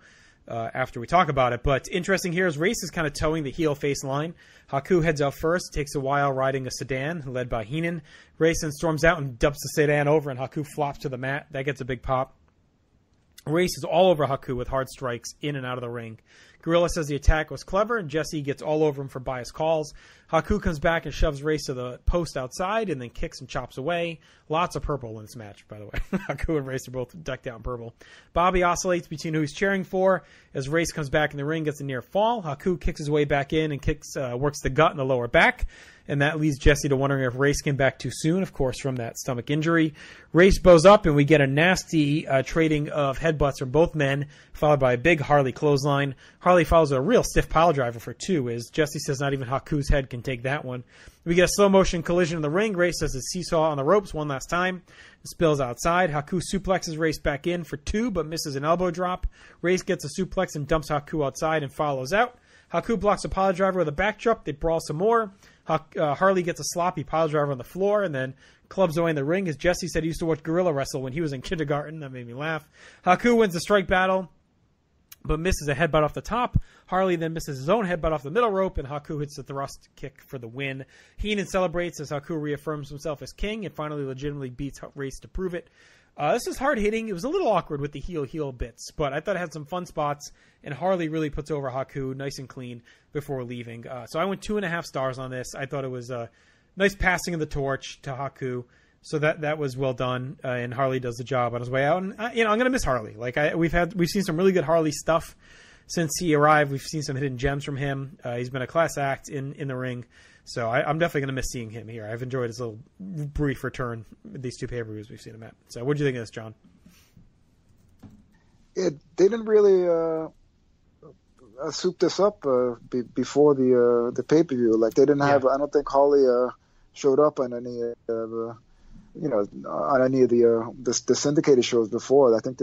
after we talk about it. But interesting here is Race is kind of towing the heel face line. Haku heads out first, takes a while riding a sedan led by Heenan. Race then storms out and dumps the sedan over, and Haku flops to the mat. That gets a big pop. Race is all over Haku with hard strikes in and out of the ring. Gorilla says the attack was clever, and Jesse gets all over him for biased calls. Haku comes back and shoves Race to the post outside and then kicks and chops away. Lots of purple in this match, by the way. Haku and Race are both decked out in purple. Bobby oscillates between who he's cheering for. As Race comes back in the ring, gets a near fall. Haku kicks his way back in and works the gut and the lower back. And that leads Jesse to wondering if Race came back too soon, of course, from that stomach injury. Race bows up, and we get a nasty trading of headbutts from both men, followed by a big Harley clothesline. Harley follows a real stiff pile driver for two, as Jesse says not even Haku's head can take that one. We get a slow-motion collision in the ring. Race does a seesaw on the ropes one last time. It spills outside. Haku suplexes Race back in for two, but misses an elbow drop. Race gets a suplex and dumps Haku outside and follows out. Haku blocks a pile driver with a backdrop. They brawl some more. Harley gets a sloppy pile driver on the floor and then clubs away in the ring. As Jesse said, he used to watch Gorilla wrestle when he was in kindergarten. That made me laugh. Haku wins the strike battle, but misses a headbutt off the top. Harley then misses his own headbutt off the middle rope, and Haku hits the thrust kick for the win. Heenan celebrates as Haku reaffirms himself as king and finally legitimately beats Race to prove it. This is hard hitting. It was a little awkward with the heel bits, but I thought it had some fun spots, and Harley really puts over Haku nice and clean before leaving. So I went 2.5 stars on this. I thought it was a nice passing of the torch to Haku, so that was well done, and Harley does the job on his way out. And I'm going to miss Harley. We've seen some really good Harley stuff since he arrived. We've seen some hidden gems from him. He's been a class act in the ring. So I'm definitely going to miss seeing him here. I've enjoyed his little brief return with these two pay-per-views we've seen him at. So what do you think of this, John? They didn't really soup this up before the pay-per-view. Like they didn't have. I don't think Harley showed up on any on any of the syndicated shows before. I think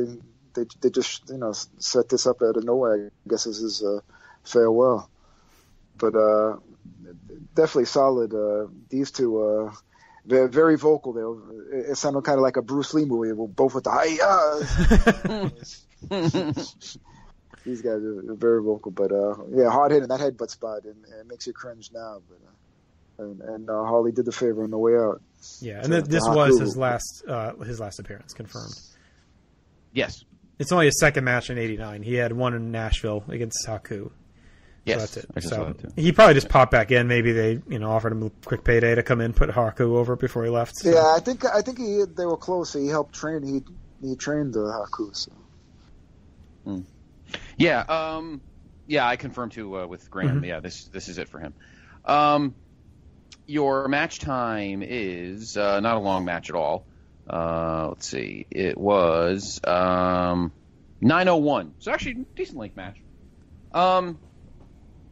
they just set this up out of nowhere. I guess this is farewell, but. Definitely solid. These two, they're very vocal. It sounded kind of like a Bruce Lee movie, both with the These guys are very vocal, but hard hitting that headbutt spot, and it makes you cringe now. But and Harley did the favor on the way out. Yeah, and this was his last appearance confirmed. Yes, it's only his second match in '89. He had one in Nashville against Haku. Yes, so that's it. So he probably just popped back in. Maybe they, offered him a quick payday to come in, put Haku over before he left. So. Yeah, I think they were close. He helped train. He trained Haku. So. Yeah, I confirmed too with Graham. Mm-hmm. Yeah, this is it for him. Your match time is not a long match at all. Let's see, it was 9:01. So actually, decent length match.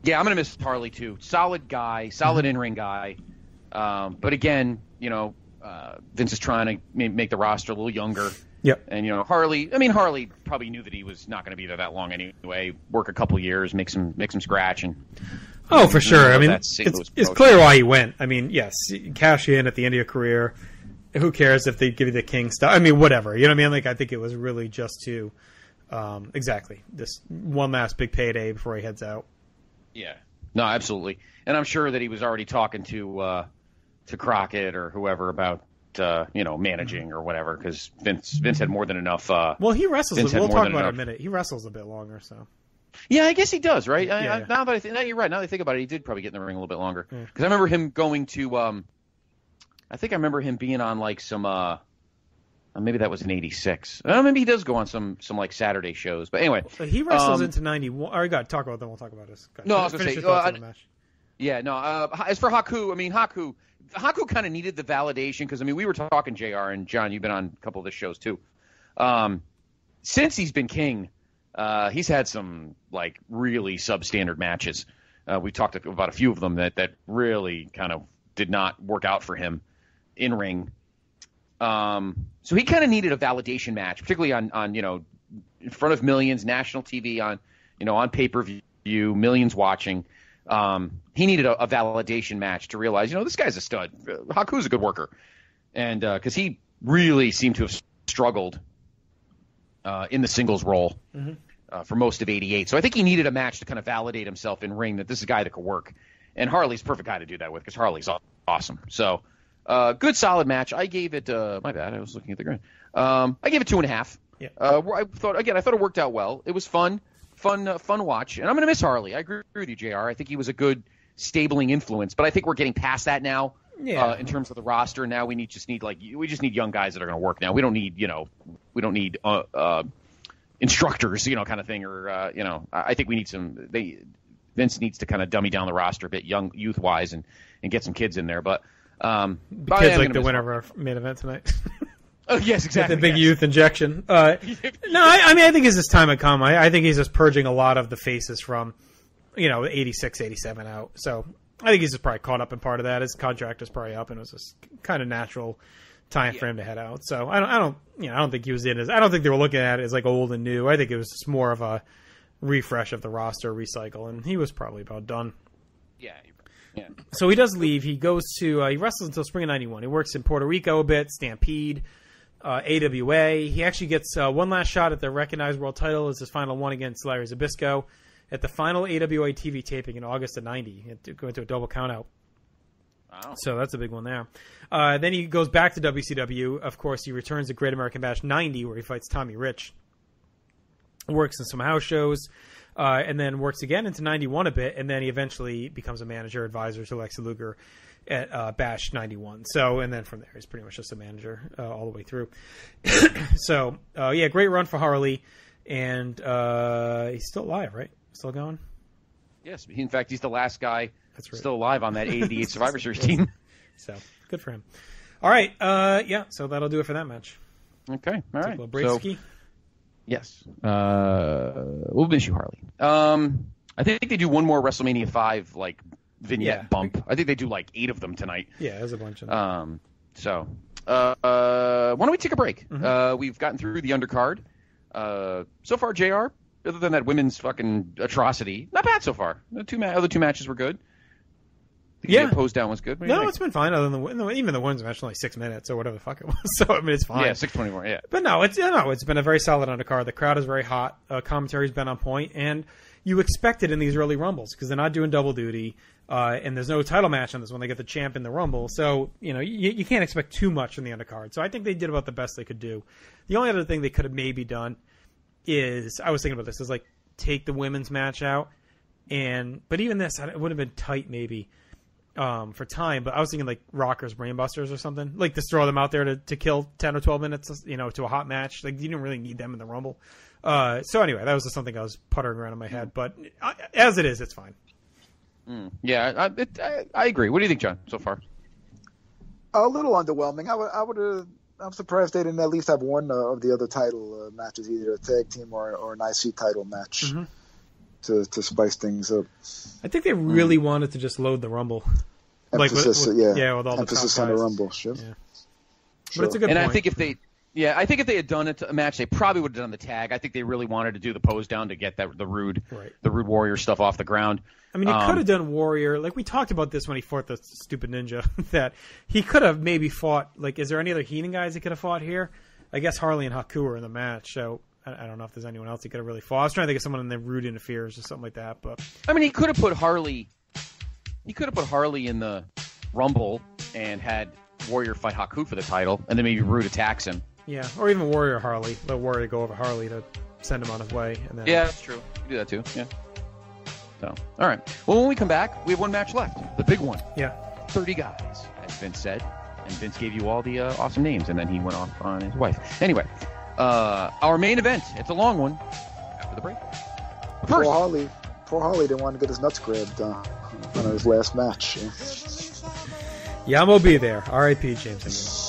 Yeah, I'm going to miss Harley, too. Solid guy, solid in-ring guy. But again, Vince is trying to make the roster a little younger. Yep. And, Harley probably knew that he was not going to be there that long anyway. Work a couple years, make some scratch, and Oh, for sure. I mean, it's clear why he went. I mean, yes, cash in at the end of your career. Who cares if they give you the king stuff? I mean, whatever. You know what I mean? Like, I think it was really just to, exactly, this one last big payday before he heads out. Yeah. No, absolutely. And I'm sure that he was already talking to Crockett or whoever about, managing or whatever, because Vince had more than enough. Well, he wrestles. We'll talk about it in a minute. He wrestles a bit longer, so. Yeah, I guess he does, right? Yeah. Now that you're right. Now that I think about it, he did probably get in the ring a little bit longer. Because I remember him going to. I think I remember him being on like some. Maybe that was in '86. Maybe he does go on some like Saturday shows. But anyway, he wrestles into '91. All right, got to talk about them. We'll talk about this. No, I was going to say. Yeah, no. As for Haku, I mean Haku kind of needed the validation because I mean we were talking JR and John. You've been on a couple of the shows too. Since he's been king, he's had some like really substandard matches. We talked about a few of them that really kind of did not work out for him in ring. So he kind of needed a validation match, particularly on in front of millions, national TV, on pay-per-view, millions watching. He needed a validation match to realize, this guy's a stud. Haku's a good worker. And because he really seemed to have struggled in the singles role for most of '88. So I think he needed a match to kind of validate himself in ring that this is a guy that could work. And Harley's the perfect guy to do that with because Harley's awesome. So good, solid match. I gave it my bad. I was looking at the grid. I gave it 2.5. Yeah. I thought it worked out well. It was fun watch. And I'm going to miss Harley. I agree with you, JR. I think he was a good stabling influence. But I think we're getting past that now. Yeah. In terms of the roster, now we just need young guys that are going to work. Now we don't need instructors, kind of thing, or I think we need Vince needs to kind of dummy down the roster a bit, youth wise, and get some kids in there. But the kids like the winner of our main event tonight. Oh yes, exactly. The big youth injection. No, I mean I think as his time had come, I think he's just purging a lot of the faces from 86, 87 out. So I think he's just probably caught up in part of that. His contract is probably up, and it was just kind of natural time for him to head out. So I don't think he was in as. I don't think they were looking at it as like old and new. I think it was just more of a refresh of the roster, recycle, and he was probably about done. Yeah. So he does leave. He goes to he wrestles until spring of '91. He works in Puerto Rico a bit, Stampede, AWA. He actually gets one last shot at the recognized world title as his final one against Larry Zbyszko at the final AWA TV taping in August of '90. Going to a double countout. Wow. So that's a big one there. Then he goes back to WCW. Of course, he returns to Great American Bash '90, where he fights Tommy Rich. Works in some house shows, and then works again into '91 a bit, and then he eventually becomes a manager advisor to Lex Luger at Bash '91. So, and then from there, he's pretty much just a manager all the way through. So, great run for Harley, and he's still alive, right? Still going? Yes. In fact, he's the last guy still alive on that 88 Survivor Series team. So, good for him. All right. So that'll do it for that match. Okay. All right. A little break ski. Yes. We'll miss you, Harley. I think they do one more WrestleMania 5 like vignette bump. I think they do like 8 of them tonight. Yeah, there's a bunch of them. So why don't we take a break? Mm-hmm. We've gotten through the undercard. So far, JR, other than that women's fucking atrocity, not bad so far. The other two matches were good. The pose down was good. No, it's been fine. Other than even the women's match, only 6 minutes or whatever the fuck it was. So I mean, it's fine. Yeah, 6:24. Yeah, but no, it's been a very solid undercard. The crowd is very hot. Commentary's been on point, and you expect it in these early rumbles because they're not doing double duty, and there's no title match on this when they get the champ in the rumble. So you can't expect too much in the undercard. So I think they did about the best they could do. The only other thing they could have maybe done is I was thinking about this is like take the women's match out, but even this it would have been tight maybe. For time, but I was thinking like Rockers, Brainbusters or something. Like just throw them out there to kill 10 or 12 minutes, to a hot match. Like you didn't really need them in the Rumble. So anyway, that was just something I was puttering around in my head. But as it is, it's fine. Yeah, I agree. What do you think, John, so far? A little underwhelming. I'm surprised they didn't at least have one of the other title matches, either a tag team or an IC title match. Mm-hmm. To spice things up. I think they really wanted to just load the Rumble. Emphasis, with all emphasis the on the Rumble. Sure. Yeah. But it's a good point. I think if they Yeah, I think if they had done a match, they probably would have done the tag. I think they really wanted to do the pose down to get the Rude Warrior stuff off the ground. I mean, he could have done Warrior. Like, we talked about this when he fought the stupid ninja, that he could have maybe fought, like, is there any other Heenan guys he could have fought here? I guess Harley and Haku were in the match, so I don't know if there's anyone else he could have really fought. I was trying to think of someone in the Rude Interferes or something like that. But I mean, he could have put Harley in the Rumble and had Warrior fight Haku for the title, and then maybe Rude attacks him. Yeah, or even Warrior Harley. Let Warrior go over Harley to send him on his way. And then... Yeah, that's true. You can do that too. Yeah. So, all right. Well, when we come back, we have one match left. The big one. Yeah. 30 guys, as Vince said. And Vince gave you all the awesome names, and then he went off on his wife. Anyway, our main event. It's a long one. After the break. First, poor Harley didn't want to get his nuts grabbed on his last match. Yam will be there. R.I.P. James.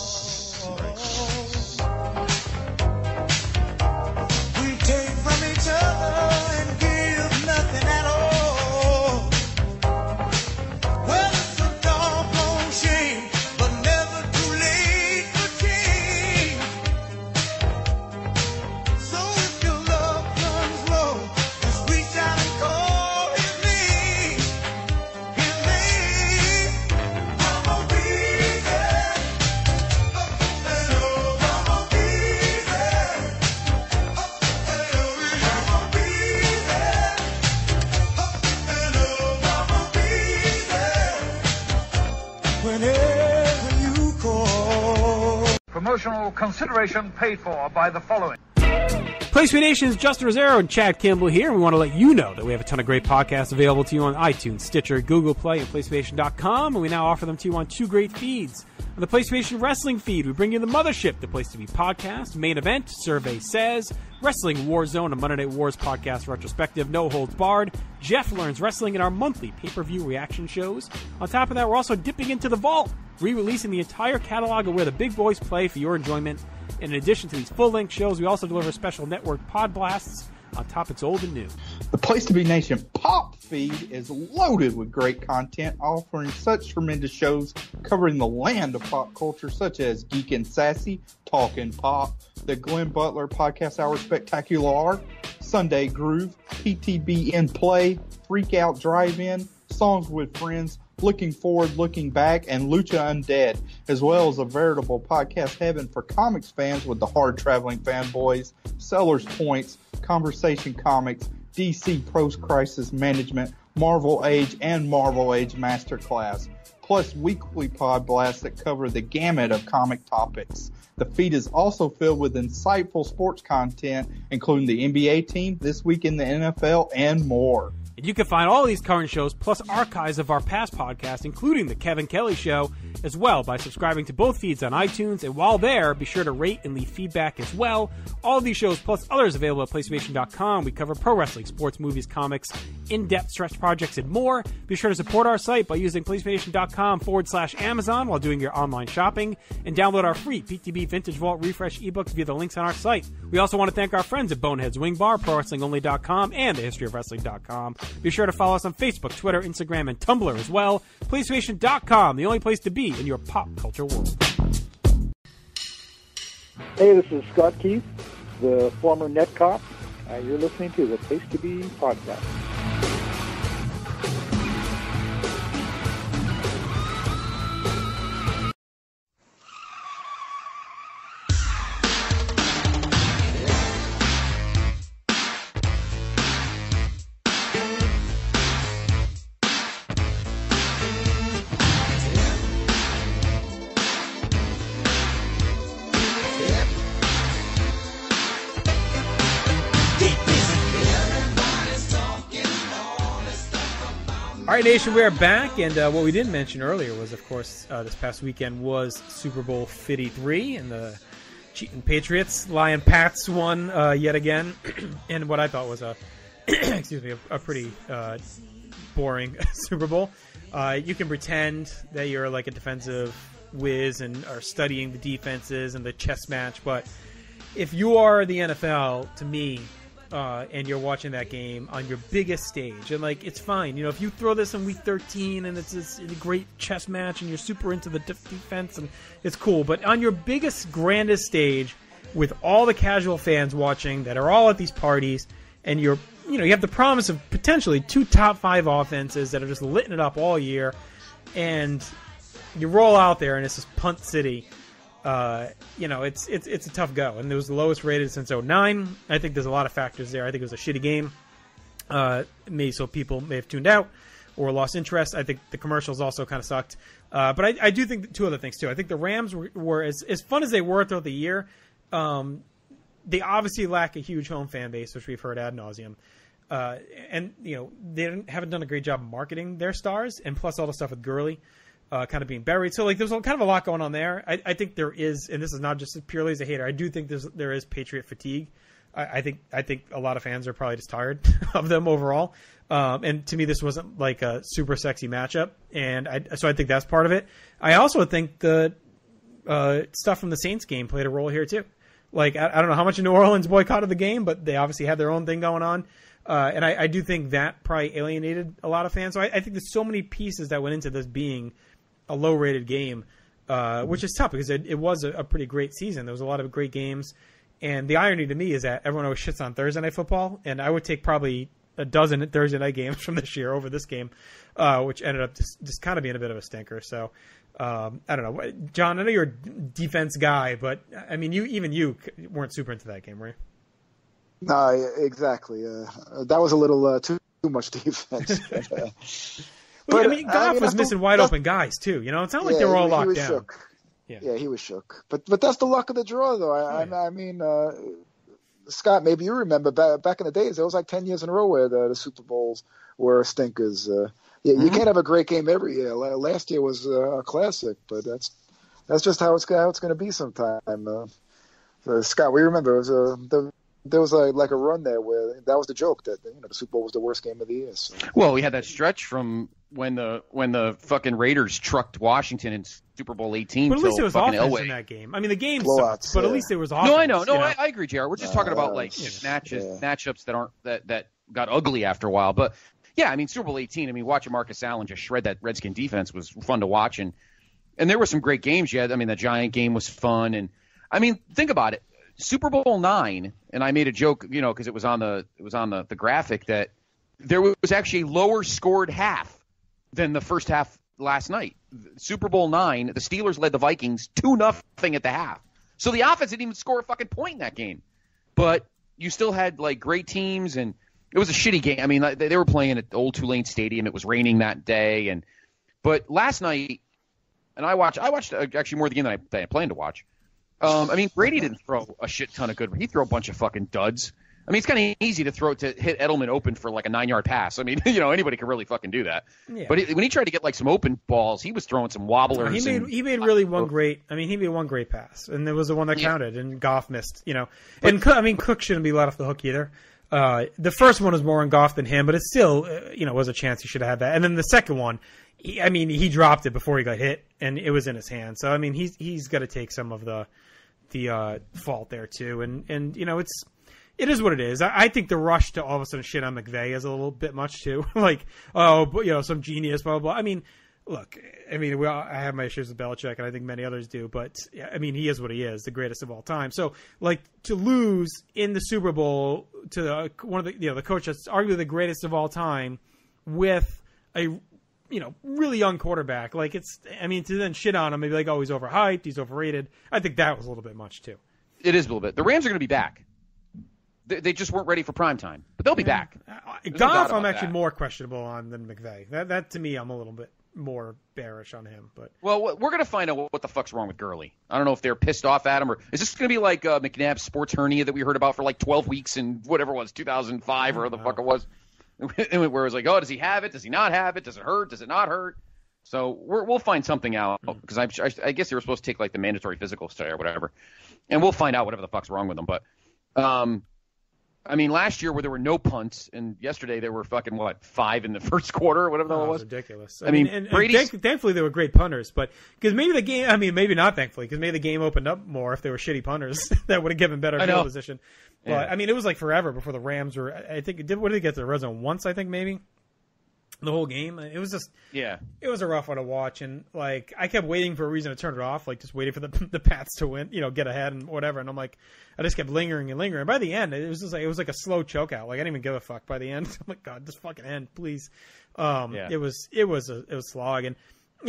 Promotional consideration paid for by the following. Place to Be Nation's Justin Rosero and Chad Campbell here, and we want to let you know that we have a ton of great podcasts available to you on iTunes, Stitcher, Google Play, and PlayStation.com, and we now offer them to you on 2 great feeds. On the PlayStation Wrestling feed, we bring you the Mothership, the Place to Be Podcast, Main Event, Survey Says, Wrestling Warzone, a Monday Night Wars podcast retrospective, No Holds Barred, Jeff Learns Wrestling, and our monthly pay-per-view reaction shows. On top of that, we're also dipping into the vault, re-releasing the entire catalog of where the big boys play for your enjoyment. And in addition to these full-length shows, we also deliver special network pod blasts on topics old and new. The Place to Be Nation Pop feed is loaded with great content, offering such tremendous shows covering the land of pop culture, such as Geek and Sassy, Talkin' Pop, the Glenn Butler Podcast Hour Spectacular, Sunday Groove, PTB In Play, Freak Out Drive-In, Songs with Friends, Looking Forward, Looking Back, and Lucha Undead, as well as a veritable podcast heaven for comics fans with the Hard Traveling Fanboys, Sellers Points, Conversation Comics, DC Post-Crisis Management, Marvel Age, and Marvel Age Masterclass, plus weekly pod blasts that cover the gamut of comic topics. The feed is also filled with insightful sports content, including the NBA team, This Week in the NFL, and more. And you can find all these current shows, plus archives of our past podcasts, including The Kevin Kelly Show, as well by subscribing to both feeds on iTunes. And while there, be sure to rate and leave feedback as well. All of these shows, plus others available at PlayStation.com. We cover pro wrestling, sports, movies, comics, in-depth stretch projects, and more. Be sure to support our site by using PlayStation.com/Amazon while doing your online shopping. And download our free PTB Vintage Vault Refresh ebooks via the links on our site. We also want to thank our friends at Boneheads Wing Bar, ProWrestlingOnly.com, and TheHistoryOfWrestling.com. Be sure to follow us on Facebook, Twitter, Instagram, and Tumblr as well. PlayStation.com, the only place to be in your pop culture world. Hey, this is Scott Keith, the former net cop. You're listening to the Place to Be Podcast. All right, Nation, we are back, and what we didn't mention earlier was, of course, this past weekend was Super Bowl 53, and the cheating Patriots, Lion Pats won yet again, and what I thought was a pretty boring Super Bowl. You can pretend that you're like a defensive whiz and are studying the defenses and the chess match, but if you are the NFL, to me, and you're watching that game on your biggest stage, and like, it's fine, you know, if you throw this in week 13 and it's a great chess match and you're super into the defense and it's cool, but on your biggest, grandest stage, with all the casual fans watching that are all at these parties, and you have the promise of potentially 2 top 5 offenses that are just litting it up all year, and you roll out there and it's just punt city. It's a tough go, and it was the lowest rated since 2009. I think there's a lot of factors there. I think it was a shitty game. So people may have tuned out or lost interest. I think the commercials also kind of sucked. But I do think 2 other things too. I think the Rams were as fun as they were throughout the year. They obviously lack a huge home fan base, which we've heard ad nauseum. And they haven't done a great job marketing their stars, and plus all the stuff with Gurley kind of being buried. So there's kind of a lot going on there. I think there is, and this is not just purely as a hater. I do think there is Patriot fatigue. I think a lot of fans are probably just tired of them overall. And to me, this wasn't like a super sexy matchup, and so I think that's part of it. I also think the stuff from the Saints game played a role here too. Like I don't know how much New Orleans boycotted the game, but they obviously had their own thing going on. And I do think that probably alienated a lot of fans. So I think there's so many pieces that went into this being a low-rated game, which is tough because it was a pretty great season. There was a lot of great games. And the irony to me is that everyone always shits on Thursday Night Football, and I would take probably a dozen Thursday night games from this year over this game, which ended up just kind of being a bit of a stinker. So I don't know. John, I know you're a defense guy, but, I mean, you weren't super into that game, were you? No, exactly. That was a little too much defense. But I mean, Goff was missing wide open guys too. It's not like they were all locked down. Shook. Yeah, he was shook. But that's the luck of the draw, though. I mean, Scott, maybe you remember back in the days, there was like 10 years in a row where the Super Bowls were stinkers. You can't have a great game every year. Last year was a classic, but that's just how it's going to be sometime. Scott, we remember it was there was like a run there where that was the joke that the Super Bowl was the worst game of the year. So. Well, we had that stretch from when the fucking Raiders trucked Washington in Super Bowl 18. But at least there was offense Elway. in that game. I mean, the game sucked, but at least there was offense. No, I know. No, I agree, JR. We're just talking about matchups that got ugly after a while. But yeah, I mean, Super Bowl 18. I mean, watching Marcus Allen just shred that Redskin defense was fun to watch, and there were some great games. Yeah, I mean, the Giant game was fun, and I mean, think about it. Super Bowl 9, and I made a joke, because it was on the graphic that there was actually a lower scored half than the first half last night. Super Bowl 9, the Steelers led the Vikings 2-0 at the half. So the offense didn't even score a fucking point in that game. But you still had like great teams, and it was a shitty game. I mean, they were playing at old Tulane Stadium. It was raining that day, but last night, and I watched actually more of the game than I planned to watch. I mean, Brady didn't throw a shit ton of good. He threw a bunch of fucking duds. I mean, it's kind of easy to hit Edelman open for like a 9-yard pass. I mean, anybody can really fucking do that. Yeah. But when he tried to get like some open balls, he was throwing some wobblers. He made one great pass, and there was the one that counted, and Goff missed. And Cook shouldn't be let off the hook either. The first one was more on Goff than him, but it still, was a chance he should have had that. And then the second one, he dropped it before he got hit, and it was in his hand. So I mean, he's got to take some of the fault there too, and it is what it is. I think the rush to all of a sudden shit on McVay is a little bit much too. Like, some genius, blah blah blah. I mean, look, I have my issues with Belichick, and I think many others do, but I mean, he is what he is, the greatest of all time. So, like, to lose in the Super Bowl to one of the coach that's arguably the greatest of all time with a really young quarterback, like to then shit on him, maybe like, oh, he's overhyped, he's overrated. I think that was a little bit much too. It is a little bit. The Rams are going to be back. They just weren't ready for prime time, but they'll be back. Goff, I'm actually more questionable on than McVay. That to me, I'm a little bit more bearish on him. But we're going to find out what the fuck's wrong with Gurley. I don't know if they're pissed off at him, or is this going to be like McNabb's sports hernia that we heard about for like 12 weeks in whatever it was, 2005 or whatever the fuck it was. Where it was like, oh, does he have it? Does he not have it? Does it hurt? Does it not hurt? So we'll find something out, because I guess they were supposed to take like the mandatory physical study or whatever, and we'll find out whatever the fuck's wrong with them. But last year where there were no punts, and yesterday there were fucking 5 in the first quarter or whatever that was. Ridiculous. And thankfully they were great punters, but because maybe the game, maybe not thankfully, because maybe the game opened up more if they were shitty punters that would have given better field position. But it was like forever before the Rams were. I think what did they get to the red zone once? I think maybe. the whole game. It was just it was a rough one to watch, and like I kept waiting for a reason to turn it off, like just waiting for the Pats to win, get ahead and whatever. And I'm like, I just kept lingering and lingering. By the end, it was just like a slow choke out. Like I didn't even give a fuck by the end. I'm like, God, just fucking end, please. It was a slog, and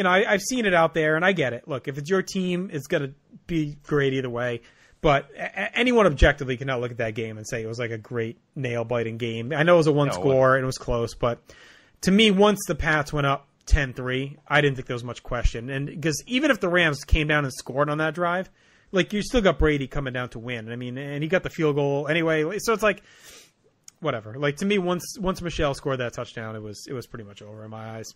I've seen it out there, and I get it. Look, if it's your team, it's gonna be great either way. But anyone objectively cannot look at that game and say it was like a great nail-biting game. I know it was a one-score and it was close, but to me, once the Pats went up 10-3, I didn't think there was much question. And because even if the Rams came down and scored on that drive, like you still got Brady coming down to win. I mean, and he got the field goal anyway. So it's like whatever. Like to me, once Michelle scored that touchdown, it was pretty much over in my eyes.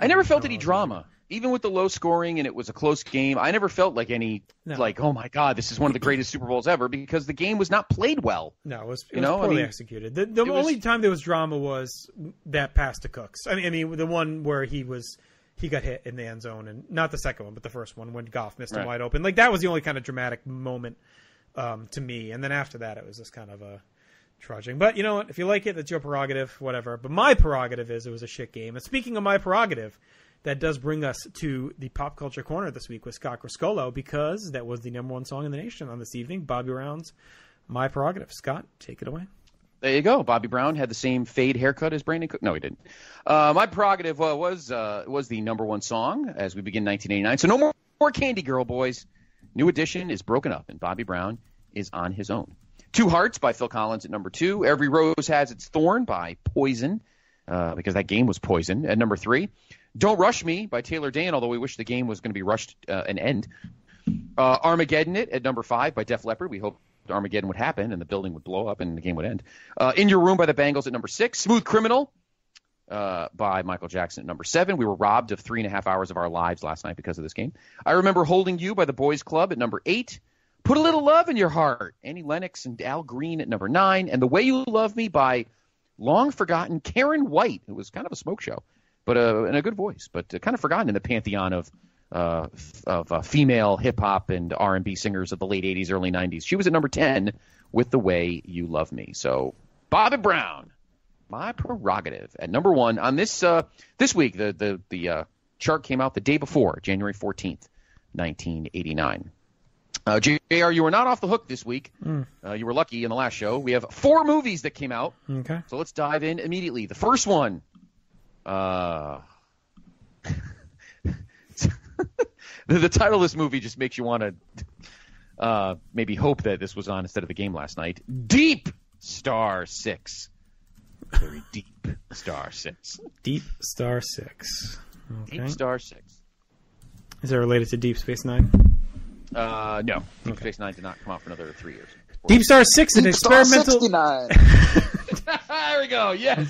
I never felt any drama, even with the low scoring and it was a close game. I never felt like like, oh my God, this is one of the greatest Super Bowls ever, because the game was not played well. No, it was poorly executed. The only time there was drama was that pass to Cooks. I mean, the one where he got hit in the end zone, and not the second one, but the first one when Goff missed him wide open. Like that was the only kind of dramatic moment to me. And then after that, it was just kind of a trudging. But you know what? If you like it, that's your prerogative, whatever. But my prerogative is it was a shit game. And speaking of my prerogative, that does bring us to the Pop Culture Corner this week with Scott Criscolo, because that was the number one song in the nation on this evening, Bobby Brown's My Prerogative. Scott, take it away. There you go. Bobby Brown had the same fade haircut as Brandon Cook. No, he didn't. My prerogative was the number one song as we begin 1989. So no more Candy Girl, boys. New Edition is broken up, and Bobby Brown is on his own. Two Hearts by Phil Collins at number 2. Every Rose Has Its Thorn by Poison, because that game was Poison, at number 3. Don't Rush Me by Taylor Dane, although we wish the game was going to be rushed and end. Armageddon It at number 5 by Def Leppard. We hoped Armageddon would happen and the building would blow up and the game would end. In Your Room by the Bangles at number 6. Smooth Criminal by Michael Jackson at number 7. We were robbed of 3.5 hours of our lives last night because of this game. I Remember Holding You by the Boys Club at number 8. Put a Little Love in Your Heart, Annie Lennox and Al Green at number 9. And The Way You Love Me by long-forgotten Karen White, who was kind of a smoke show, but in a good voice, but kind of forgotten in the pantheon of female hip-hop and R&B singers of the late 80s, early 90s. She was at number 10 with The Way You Love Me. So Bobby Brown, My Prerogative, at number 1 on this week. The chart came out the day before, January 14th, 1989. JR, you were not off the hook this week. You were lucky in the last show. We have 4 movies that came out. Okay. So let's dive in immediately. The first one. The title of this movie just makes you want to maybe hope that this was on instead of the game last night. Deep Star 6. Very Deep Star 6. Deep Star 6. Okay. Deep Star 6. Is it related to Deep Space Nine? No. Deep Space Nine did not come out for another 3 years. Deep Star 6 is an experimental... 69. There we go, yes.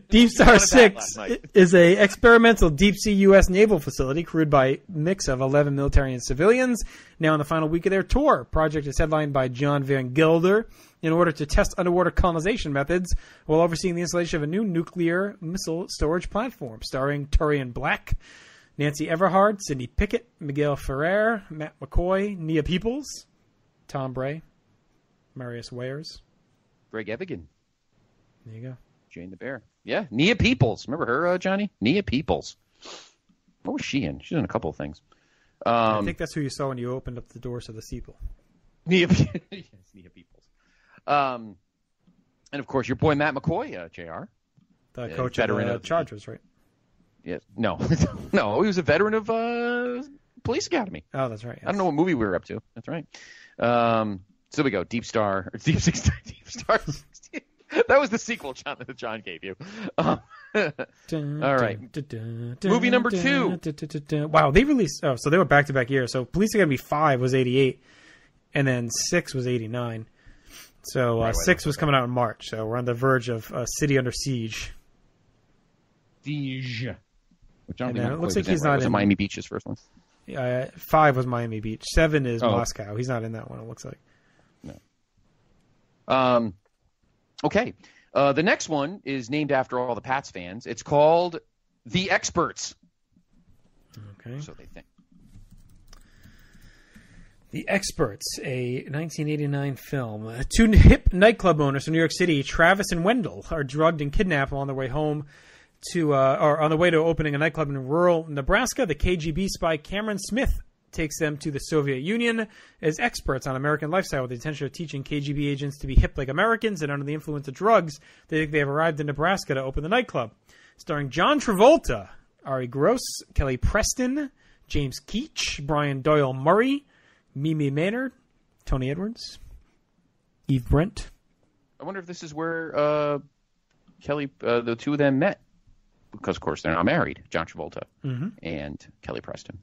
Deep Star 6 is a experimental deep-sea U.S. naval facility crewed by a mix of 11 military and civilians. Now in the final week of their tour, project is headlined by John Van Gelder in order to test underwater colonization methods while overseeing the installation of a new nuclear missile storage platform, starring Turian Black, Nancy Everhard, Sidney Pickett, Miguel Ferrer, Matt McCoy, Nia Peoples, Tom Bray, Marius Wayers, Greg Evigan. There you go. Jane the Bear. Yeah, Nia Peoples. Remember her, Johnny? Nia Peoples. What was she in? She's in a couple of things. I think that's who you saw when you opened up the doors of the steeple. Yes, Nia Peoples. And, of course, your boy Matt McCoy, JR. The coach of the Chargers, right? Yes. No. No, he was a veteran of Police Academy. Oh, that's right. Yes. I don't know what movie we were up to. That's right. So we go. Deep Star 16. That was the sequel that John gave you. All right. Movie number 2. Wow, they released... Oh, so they were back-to-back years. So Police Academy 5 was 88, and then 6 was 89. So 6 was coming out in March. So we're on the verge of City Under Siege. Siege. Which and it looks like he's not in... Miami Beach's first one. 5 was Miami Beach. 7 is Moscow. He's not in that one, it looks like. No. Okay. The next one is named after all the Pats fans. It's called The Experts. Okay. So they think. The Experts, a 1989 film. 2 hip nightclub owners from New York City, Travis and Wendell, are drugged and kidnapped while on their way home or on the way to opening a nightclub in rural Nebraska, the KGB spy Cameron Smith takes them to the Soviet Union as experts on American lifestyle with the intention of teaching KGB agents to be hip like Americans and under the influence of drugs. They think they have arrived in Nebraska to open the nightclub. Starring John Travolta, Ari Gross, Kelly Preston, James Keach, Brian Doyle Murray, Mimi Maynard, Tony Edwards, Eve Brent. I wonder if this is where Kelly, the two of them met. Because, of course, they're not married, John Travolta and Kelly Preston.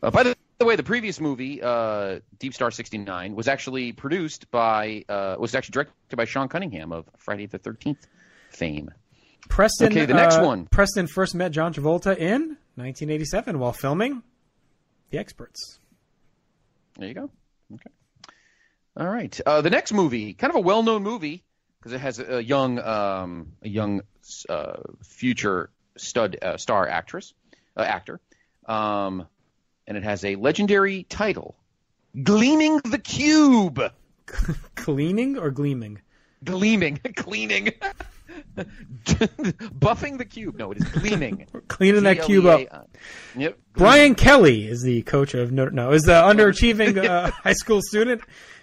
By the way, the previous movie, Deep Star 69, was actually directed by Sean Cunningham of Friday the 13th fame. Preston, okay, the next one. Preston first met John Travolta in 1987 while filming The Experts. There you go. Okay. All right. The next movie, kind of a well-known movie because it has a young future star actor, and it has a legendary title, Gleaming the Cube. Cleaning or gleaming? Gleaming. Cleaning. Buffing the cube. No, it is gleaming. Cleaning that cube up. Yep. Brian Kelly is the coach of is the underachieving high school student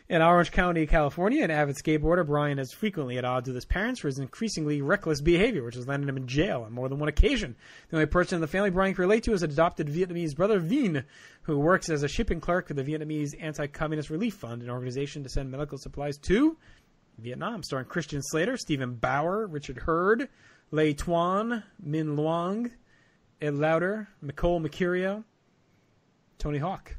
in Orange County, California. An avid skateboarder, Brian is frequently at odds with his parents for his increasingly reckless behavior, which has landed him in jail on more than one occasion. The only person in the family Brian can relate to is adopted Vietnamese brother Vinh, who works as a shipping clerk for the Vietnamese Anti-Communist Relief Fund, an organization to send medical supplies to Vietnam. Starring Christian Slater, Stephen Bauer, Richard Hurd, Lei Tuan, Min Luong, Ed Lauder, Nicole Mercurio, Tony Hawk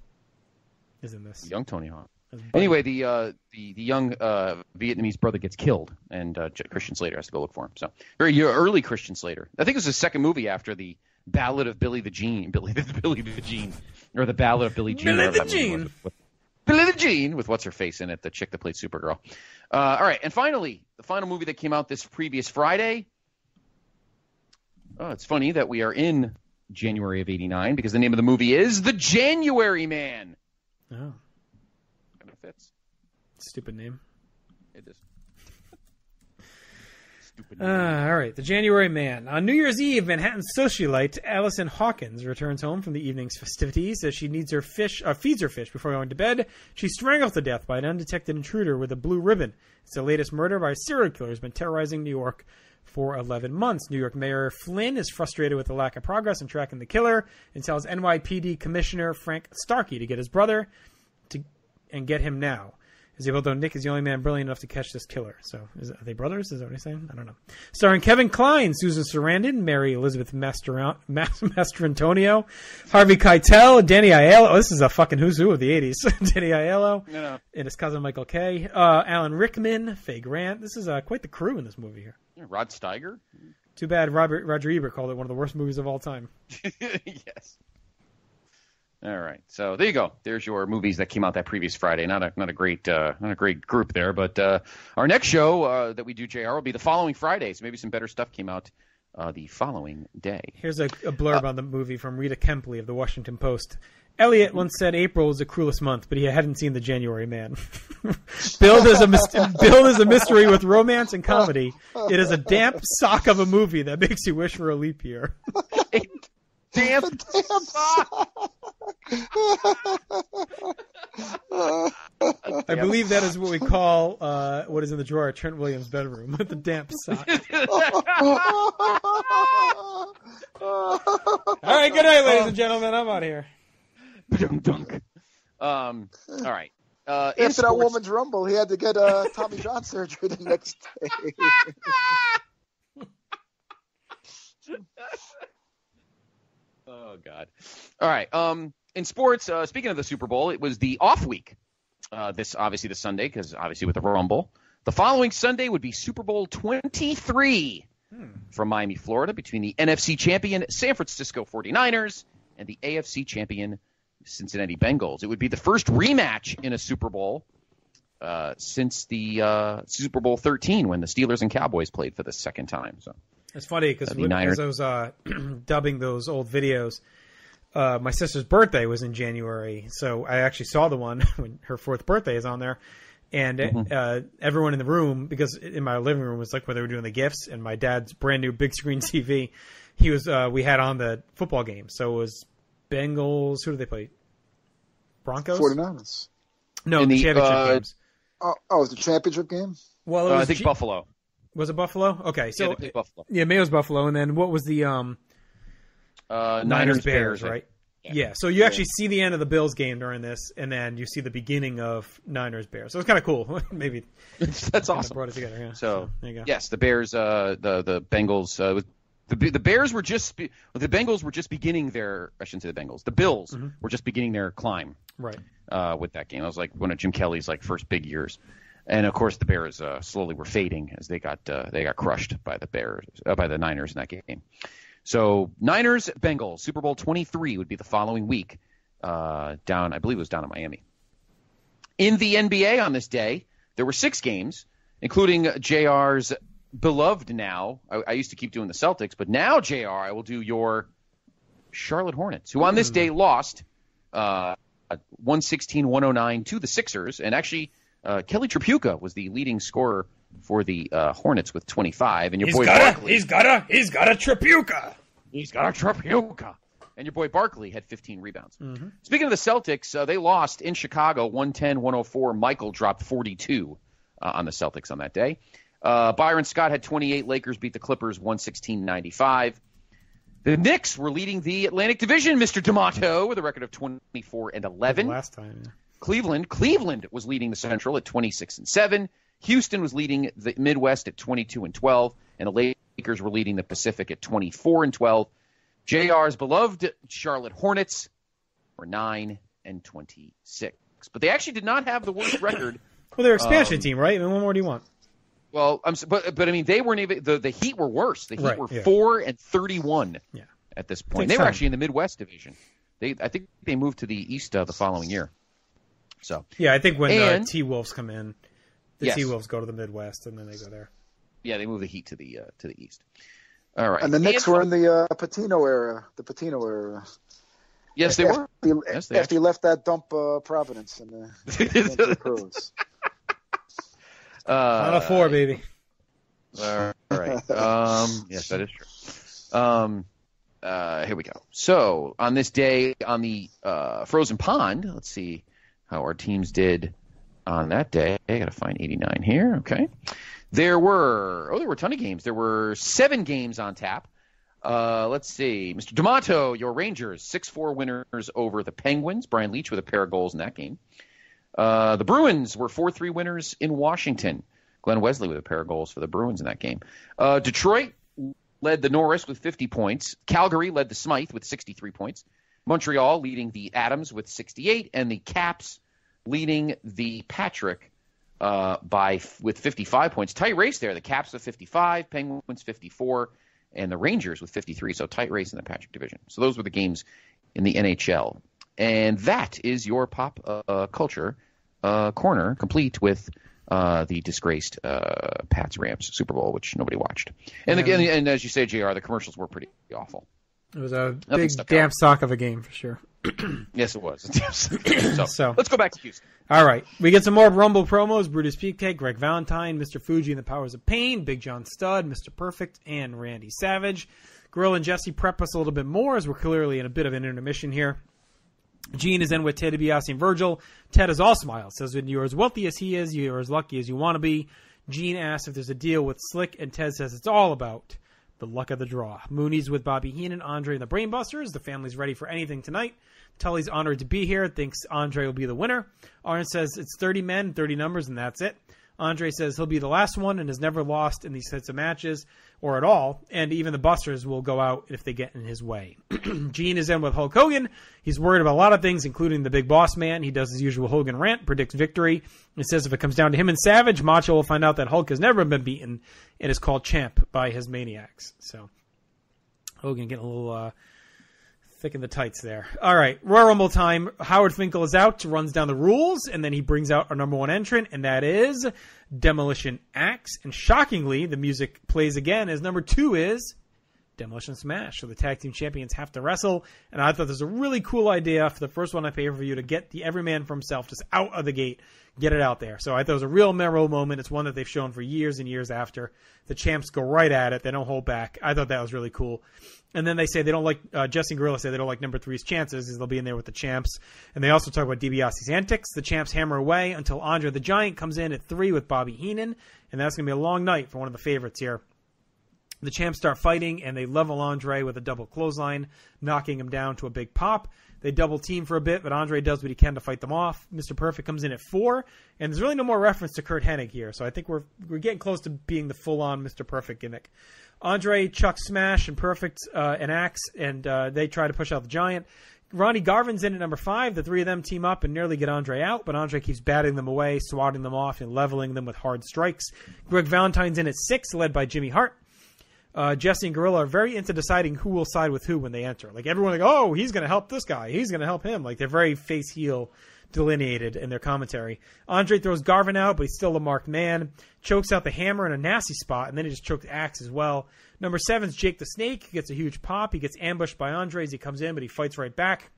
is in this. Young Tony Hawk. Anyway, the young Vietnamese brother gets killed, and Christian Slater has to go look for him. So very early Christian Slater. I think it was his second movie after the Ballad of Billy the Gene, or the Ballad of Billy Jean. Billy the Gene with what's her face in it, the chick that played Supergirl. All right, and finally, the final movie that came out this previous Friday. Oh, it's funny that we are in January of '89 because the name of the movie is The January Man. Oh. Fits. Stupid name. It is. Stupid name. All right. The January Man. On New Year's Eve, Manhattan socialite Allison Hawkins returns home from the evening's festivities as she feeds her fish before going to bed. She's strangled to death by an undetected intruder with a blue ribbon. It's the latest murder by a serial killer who's been terrorizing New York for 11 months. New York Mayor Flynn is frustrated with the lack of progress in tracking the killer and tells NYPD Commissioner Frank Starkey to get his brother and get him now. Although Nick is the only man brilliant enough to catch this killer. So, are they brothers? Is that what he's saying? I don't know. Starring Kevin Kline, Susan Sarandon, Mary Elizabeth Mastrantonio, Harvey Keitel, Danny Aiello. Oh, this is a fucking who's who of the 80s. Danny Aiello and his cousin Michael Kay. Alan Rickman, Faye Grant. This is quite the crew in this movie here. Yeah, Rod Steiger. Too bad Roger Ebert called it one of the worst movies of all time. Yes. All right, so there you go. There's your movies that came out that previous Friday. Not a great group there, but our next show that we do, JR, will be the following Friday. So maybe some better stuff came out the following day. Here's a blurb on the movie from Rita Kempley of the Washington Post. Elliot once said April was the cruelest month, but he hadn't seen The January Man. Billed as a mystery with romance and comedy, it is a damp sock of a movie that makes you wish for a leap year. Damp sock. I believe that is what we call what is in the drawer at Trent Williams' bedroom, the damp sock. All right, good night, ladies and gentlemen. I'm out of here. All right. After that woman's rumble, he had to get Tommy John surgery the next day. Oh, God. All right. In sports, speaking of the Super Bowl, it was the off week. This Sunday, because obviously with the Rumble. The following Sunday would be Super Bowl 23 from Miami, Florida, between the NFC champion San Francisco 49ers and the AFC champion Cincinnati Bengals. It would be the first rematch in a Super Bowl since the Super Bowl 13 when the Steelers and Cowboys played for the second time. So it's funny because as I was dubbing those old videos, my sister's birthday was in January, so I actually saw the one when her 4th birthday is on there. And everyone in the room, because in my living room was like where they were doing the gifts, and my dad's brand new big screen TV, he was. We had on the football game, so it was Bengals. Who did they play? Broncos. 49ers. No, the championship games. Oh, it was the championship game? Well, it was I think Buffalo. Was it Buffalo? Okay, so they Buffalo. Yeah, maybe it was Buffalo, and then what was the Niners Bears, right? Yeah. So you actually see the end of the Bills game during this, and then you see the beginning of Niners Bears. So it's kind of cool. Maybe that's awesome. Brought it together. Yeah. So there you go. Yes, the Bears, the Bengals. The Bears were just the Bengals were just beginning their. I shouldn't say the Bengals. The Bills were just beginning their climb. Right. With that game, it was like one of Jim Kelly's first big years, and of course the Bears slowly were fading as they got crushed by the Niners in that game. So Niners Bengals Super Bowl 23 would be the following week, I believe it was down in Miami. In the NBA on this day, there were 6 games, including JR's beloved now. I used to keep doing the Celtics, but now JR, I will do your Charlotte Hornets, who on this day lost 116-109 to the Sixers, and actually Kelly Tripucka was the leading scorer for the Hornets with 25, and your boy Barkley. He's got a Tripucka. He's got a Tripucka. And your boy Barkley had 15 rebounds. Speaking of the Celtics, they lost in Chicago 110-104. Michael dropped 42 on the Celtics on that day. Byron Scott had 28. Lakers beat the Clippers 116-95. The Knicks were leading the Atlantic Division, Mr. D'Amato, with a record of 24-11. Last time, yeah. Cleveland was leading the Central at 26-7. Houston was leading the Midwest at 22-12, and the Lakers were leading the Pacific at 24-12. JR's beloved Charlotte Hornets were 9-26, but they actually did not have the worst record. Well, they're an expansion team, right? I mean, what more do you want? Well, but I mean, they weren't even the Heat were worse. The Heat were 4-31 at this point. They were actually in the Midwest Division. I think they moved to the East the following year. So yeah, I think when T-Wolves come in, the T-Wolves go to the Midwest and then they go there. Yeah, they move the Heat to the East. All right, and the Knicks were in the Patino era. The Patino era. Yes, they were. After he left that dump Providence and the Pros. Final 4, baby. All right. Yes, that is true. Here we go. So on this day on the frozen pond, let's see how our teams did on that day. I got to find 89 here. Okay. There were a ton of games. There were 7 games on tap. Let's see. Mr. D'Amato, your Rangers, 6-4 winners over the Penguins. Brian Leach with a pair of goals in that game. The Bruins were 4-3 winners in Washington. Glenn Wesley with a pair of goals for the Bruins in that game. Detroit led the Norris with 50 points. Calgary led the Smythe with 63 points. Montreal leading the Adams with 68. And the Caps leading the Patrick with 55 points. Tight race there. The Caps with 55, Penguins 54, and the Rangers with 53. So tight race in the Patrick division. So those were the games in the NHL. And that is your pop culture corner, complete with the disgraced Pats-Rams Super Bowl, which nobody watched. And again, and as you say, JR, the commercials were pretty awful. It was a big damn sock of a game for sure. Yes, it was. So let's go back to Houston. All right. We get some more Rumble promos. Brutus Beefcake, Greg Valentine, Mr. Fuji and the Powers of Pain, Big John Studd, Mr. Perfect, and Randy Savage. Gorilla and Jesse prep us a little bit more as we're clearly in a bit of an intermission here. Gene is in with Ted DiBiase and Virgil. Ted is all smiles. Says, when you're as wealthy as he is, you're as lucky as you want to be. Gene asks if there's a deal with Slick, and Ted says it's all about the luck of the draw. Mooney's with Bobby Heenan, Andre, and the Brainbusters. The family's ready for anything tonight. Tully's honored to be here. Thinks Andre will be the winner. Arn says it's 30 men, 30 numbers, and that's it. Andre says he'll be the last one and has never lost in these sets of matches or at all, and even the Busters will go out if they get in his way. Gene is in with Hulk Hogan. He's worried about a lot of things, including the big boss man. He does his usual Hogan rant, predicts victory. He says if it comes down to him and Savage, Macho will find out that Hulk has never been beaten and is called champ by his maniacs. So Hogan getting a little thick in the tights there. All right, Royal Rumble time. Howard Finkel is out, runs down the rules, and then he brings out our number one entrant, and that is Demolition Axe. And shockingly, the music plays again as number 2 is Demolition Smash. So the tag team champions have to wrestle, and I thought this was a really cool idea for the first one on pay-per-view to get the every man for himself just out of the gate, get it out there. So I thought it was a real memorable moment. It's one that they've shown for years and years after. The champs go right at it. They don't hold back. I thought that was really cool. And then they say they don't like, Jesse and Gorilla say they don't like number 3's chances because they'll be in there with the champs. And they also talk about DiBiase's antics. The champs hammer away until Andre the Giant comes in at 3 with Bobby Heenan. And that's going to be a long night for one of the favorites here. The champs start fighting, and they level Andre with a double clothesline, knocking him down to a big pop. They double team for a bit, but Andre does what he can to fight them off. Mr. Perfect comes in at 4, and there's really no more reference to Kurt Hennig here. So I think we're getting close to being the full-on Mr. Perfect gimmick. Andre chucks Smash and Perfect an axe, and they try to push out the Giant. Ronnie Garvin's in at number 5. The 3 of them team up and nearly get Andre out, but Andre keeps batting them away, swatting them off, and leveling them with hard strikes. Greg Valentine's in at 6, led by Jimmy Hart. Jesse and Gorilla are very into deciding who will side with who when they enter. Like, everyone like, oh, he's going to help this guy. He's going to help him. Like, they're very face-heel delineated in their commentary. Andre throws Garvin out, but he's still a marked man. Chokes out the Hammer in a nasty spot, and then he just choked Axe as well. Number 7's Jake the Snake. He gets a huge pop. He gets ambushed by Andre as he comes in, but he fights right back.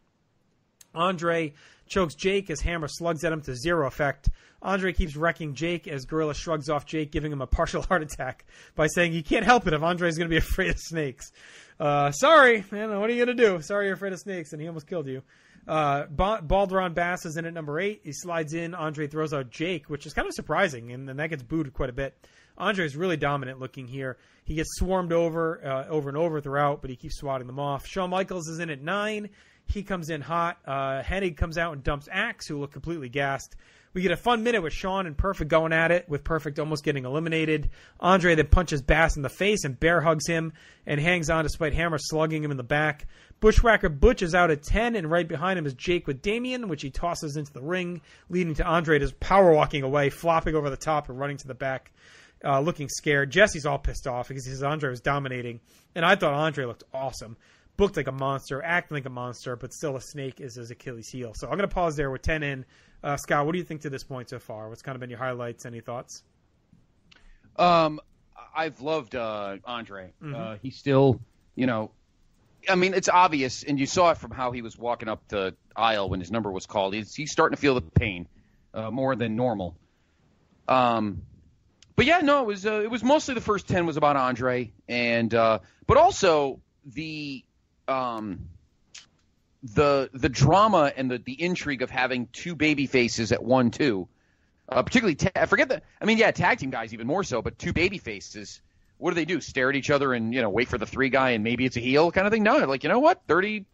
Andre chokes Jake as Hammer slugs at him to zero effect. Andre keeps wrecking Jake as Gorilla shrugs off Jake, giving him a partial heart attack by saying he can't help it if Andre's going to be afraid of snakes. Sorry, man, what are you going to do? Sorry you're afraid of snakes, and he almost killed you. Balderon Bass is in at number 8. He slides in. Andre throws out Jake, which is kind of surprising, and that gets booed quite a bit. Andre is really dominant looking here. He gets swarmed over and over throughout, but he keeps swatting them off. Shawn Michaels is in at 9. He comes in hot. Hennig comes out and dumps Axe, who look completely gassed. We get a fun minute with Shawn and Perfect going at it, with Perfect almost getting eliminated. Andre then punches Bass in the face and bear hugs him and hangs on despite Hammer slugging him in the back. Bushwhacker Butch is out at 10, and right behind him is Jake with Damien, which he tosses into the ring, leading to Andre just power walking away, flopping over the top and running to the back, looking scared. Jesse's all pissed off because he says Andre was dominating, and I thought Andre looked awesome. Booked like a monster, acting like a monster, but still a snake is his Achilles heel. So I'm going to pause there with 10 in. Scott, what do you think to this point so far? What's kind of been your highlights? Any thoughts? I've loved Andre. Mm-hmm. He's still, I mean, it's obvious, and you saw it from how he was walking up the aisle when his number was called. He's starting to feel the pain more than normal. But yeah, no, it was mostly the first 10 was about Andre, and but also the drama and the intrigue of having 2 baby faces at 1-2, particularly tag team guys even more so, but 2 baby faces. What do? Stare at each other and wait for the 3 guy and maybe it's a heel kind of thing? No, like, you know what, 30.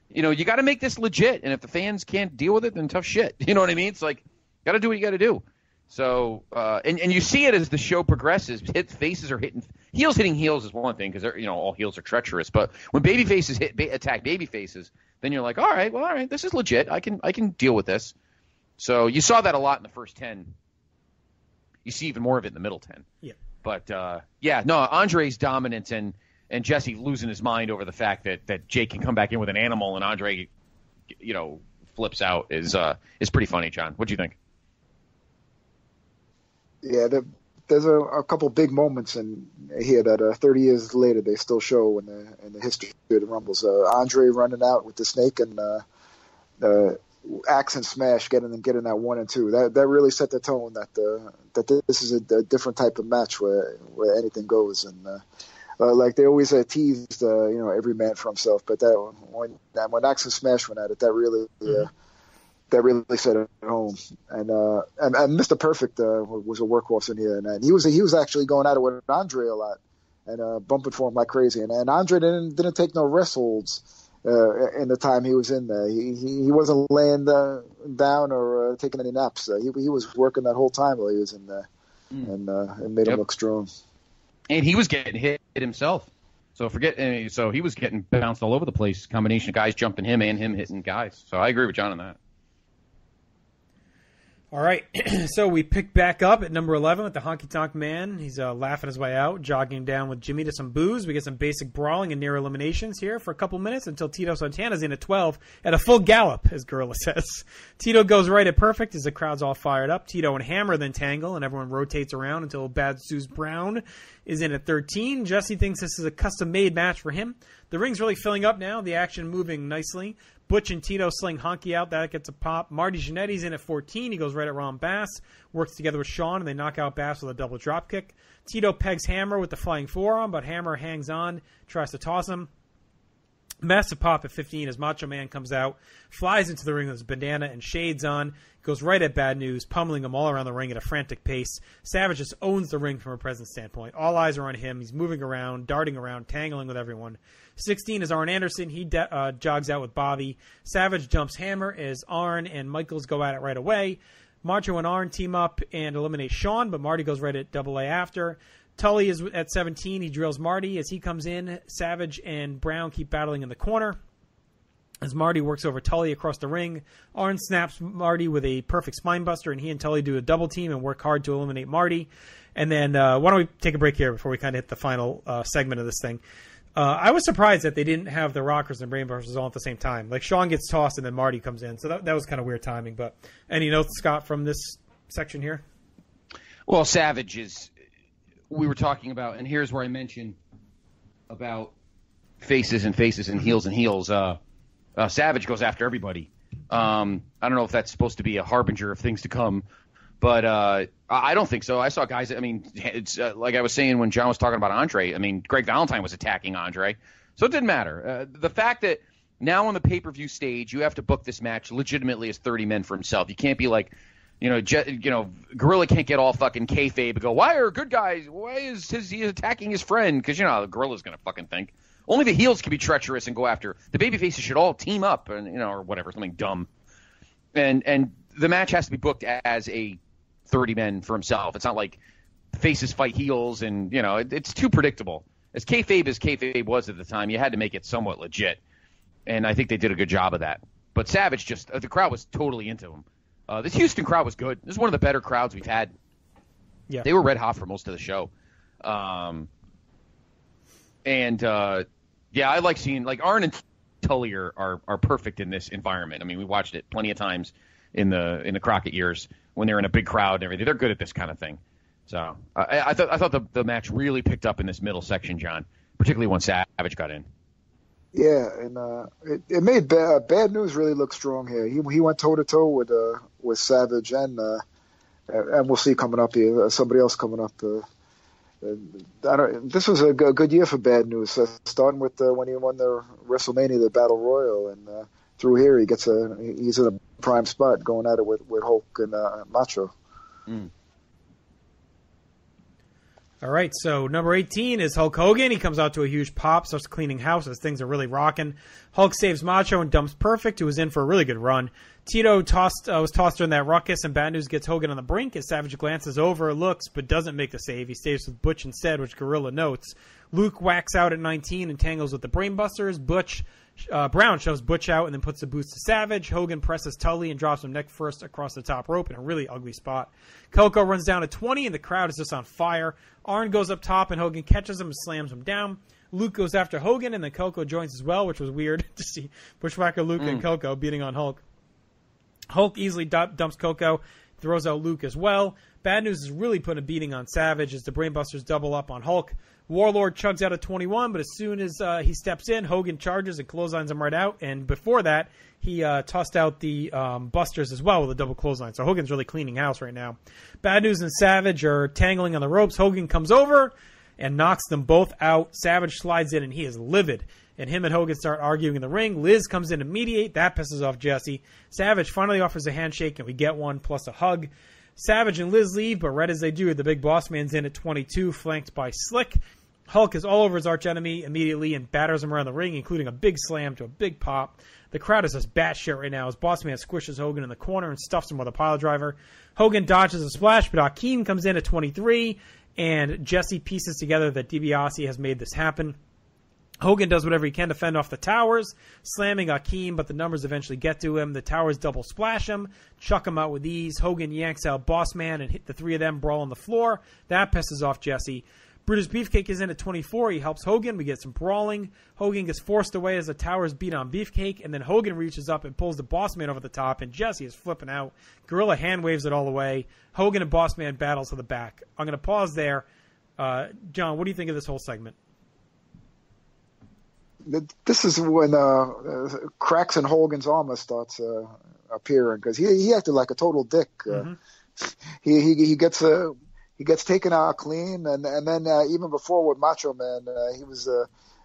You got to make this legit, and if the fans can't deal with it, then tough shit. You know what I mean? It's like, got to do what you got to do. So, and you see it as the show progresses. Faces are hitting heels. Hitting heels is one thing because all heels are treacherous. But when baby faces attack baby faces, then you're like, all right, this is legit. I can deal with this. So you saw that a lot in the first 10. You see even more of it in the middle 10. Yeah. But Andre's dominance and Jesse losing his mind over the fact that Jake can come back in with an animal and Andre, flips out is pretty funny. John, what do you think? Yeah, there's a couple big moments in here that 30 years later they still show in the history of the Rumbles. Andre running out with the snake and Axe and Smash getting that 1 and 2. That really set the tone that this is a different type of match where anything goes. And like they always teased, every man for himself. But when Axe and Smash went at it, that really. That really set it home, and Mr. Perfect was a workhorse in here, and he was actually going at it with Andre a lot, and bumping for him like crazy, and Andre didn't take no rest holds in the time he was in there. He wasn't laying down or taking any naps. He was working that whole time while he was in there, and it made him look strong. And he was getting hit himself. So he was getting bounced all over the place. Combination of guys jumping him and him hitting guys. So I agree with John on that. All right, so we pick back up at number 11 with the Honky Tonk Man. He's laughing his way out, jogging down with Jimmy to some booze. We get some basic brawling and near eliminations here for a couple minutes until Tito Santana's in at 12 at a full gallop, as Gorilla says. Tito goes right at perfect as the crowd's all fired up. Tito and Hammer then tangle, and everyone rotates around until Bad Suze Brown is in at 13. Jesse thinks this is a custom-made match for him. The ring's really filling up now, the action moving nicely. Butch and Tito sling Honky out. That gets a pop. Marty Jannetty's in at 14. He goes right at Ron Bass. Works together with Sean, and they knock out Bass with a double drop kick. Tito pegs Hammer with the flying forearm, but Hammer hangs on, tries to toss him. Massive pop at 15 as Macho Man comes out, flies into the ring with his bandana and shades on, goes right at Bad News, pummeling him all around the ring at a frantic pace. Savage just owns the ring from a presence standpoint. All eyes are on him. He's moving around, darting around, tangling with everyone. 16 is Arn Anderson. He jogs out with Bobby. Savage jumps Hammer as Arn and Michaels go at it right away. Macho and Arn team up and eliminate Sean, but Marty goes right at Double A after. Tully is at 17. He drills Marty as he comes in. Savage and Brown keep battling in the corner as Marty works over Tully across the ring. Arn snaps Marty with a perfect spinebuster, and he and Tully do a double team and work hard to eliminate Marty. And then why don't we take a break here before we kind of hit the final segment of this thing. I was surprised that they didn't have the Rockers and Brainbusters all at the same time. Like, Sean gets tossed and then Marty comes in. So that was kind of weird timing. But any notes, Scott, from this section here? Well, Savage is... We were talking about, and here's where I mentioned about faces and heels and heels. Savage goes after everybody. I don't know if that's supposed to be a harbinger of things to come, but I don't think so. I saw guys, I mean, it's like I was saying when John was talking about Andre, I mean, Greg Valentine was attacking Andre, so it didn't matter. The fact that now on the pay-per-view stage, you have to book this match legitimately as 30 men for himself. You can't be like, Gorilla can't get all fucking kayfabe and go, why are good guys, why is he attacking his friend? Because, the Gorilla's going to fucking think. Only the heels can be treacherous and go after. The babyfaces should all team up, and or whatever, something dumb. And the match has to be booked as a 30 men for himself. It's not like faces fight heels, and, it's too predictable. As kayfabe was at the time, you had to make it somewhat legit. And I think they did a good job of that. But Savage just, the crowd was totally into him. This Houston crowd was good. This is one of the better crowds we've had. Yeah, they were red hot for most of the show. I like seeing, like, Arn and Tully are perfect in this environment. I mean, we watched it plenty of times in the Crockett years when they're in a big crowd and everything. They're good at this kind of thing. So I thought the match really picked up in this middle section, John, particularly when Savage got in. Yeah, and it made Bad News really look strong here. He went toe to toe with Savage, and we'll see coming up here somebody else coming up. This was a good year for Bad News, starting with when he won the WrestleMania, the Battle Royal, and through here he's in a prime spot going at it with Hulk and Macho. Mm. All right, so number 18 is Hulk Hogan. He comes out to a huge pop, starts cleaning house as things are really rocking. Hulk saves Macho and dumps Perfect, who was in for a really good run. Tito was tossed during that ruckus, and Bad News gets Hogan on the brink as Savage glances over, looks, but doesn't make the save. He stays with Butch instead, which Gorilla notes. Luke whacks out at 19 and tangles with the Brainbusters. Brown shoves Butch out and then puts the boots to Savage. Hogan presses Tully and drops him neck first across the top rope in a really ugly spot. Coco runs down to 20 and the crowd is just on fire. Arn goes up top and Hogan catches him and slams him down. Luke goes after Hogan and then Coco joins as well, which was weird to see Bushwhacker Luke and Coco beating on Hulk. Hulk easily dumps Coco, throws out Luke as well. Bad News is really putting a beating on Savage as the Brainbusters double up on Hulk. Warlord chugs out at 21, but as soon as he steps in, Hogan charges and clotheslines him right out. And before that, he tossed out the Busters as well with a double clothesline. So Hogan's really cleaning house right now. Bad News and Savage are tangling on the ropes. Hogan comes over and knocks them both out. Savage slides in, and he is livid. And him and Hogan start arguing in the ring. Liz comes in to mediate. That pisses off Jesse. Savage finally offers a handshake, and we get one plus a hug. Savage and Liz leave, but right as they do, the big boss man's in at 22, flanked by Slick. Hulk is all over his archenemy immediately and batters him around the ring, including a big slam to a big pop. The crowd is just batshit right now as Boss Man squishes Hogan in the corner and stuffs him with a pile driver. Hogan dodges a splash, but Akeem comes in at 23, and Jesse pieces together that DiBiase has made this happen. Hogan does whatever he can to fend off the towers, slamming Hakeem, but the numbers eventually get to him. The towers double splash him, chuck him out with ease. Hogan yanks out Boss Man and hit the three of them brawl on the floor. That pisses off Jesse. Brutus Beefcake is in at 24. He helps Hogan. We get some brawling. Hogan gets forced away as the towers beat on Beefcake, and then Hogan reaches up and pulls the Boss Man over the top, and Jesse is flipping out. Gorilla hand waves it all away. Hogan and Boss Man battles to the back. I'm going to pause there. John, what do you think of this whole segment? This is when cracks in Hogan's armor starts appearing, because he acted like a total dick. He gets taken out clean, and then even before with Macho Man, he was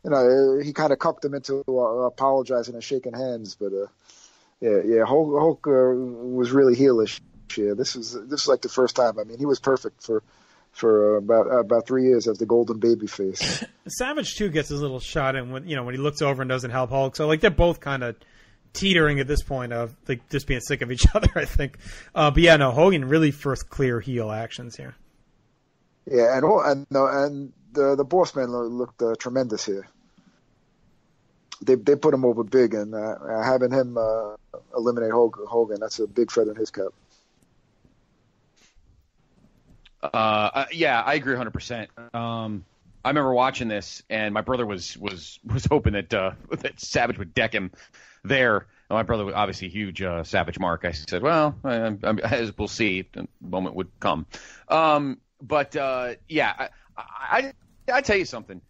he kind of cucked him into apologizing and shaking hands. But Hulk was really heelish. Yeah, this is like the first time. I mean, he was perfect for about 3 years as the golden baby face. Savage too gets his little shot in when he looks over and doesn't help Hulk. So like they're both kind of teetering at this point of like just being sick of each other, I think. But yeah, no, Hogan really first clear heel actions here. Yeah, and the Boss Man looked tremendous here. They put him over big, and having him eliminate Hogan, that's a big feather in his cap. Yeah, I agree 100%. I remember watching this, and my brother was hoping that that Savage would deck him there. My brother was obviously a huge Savage mark. I said, well, as we'll see, the moment would come. But yeah, I tell you something,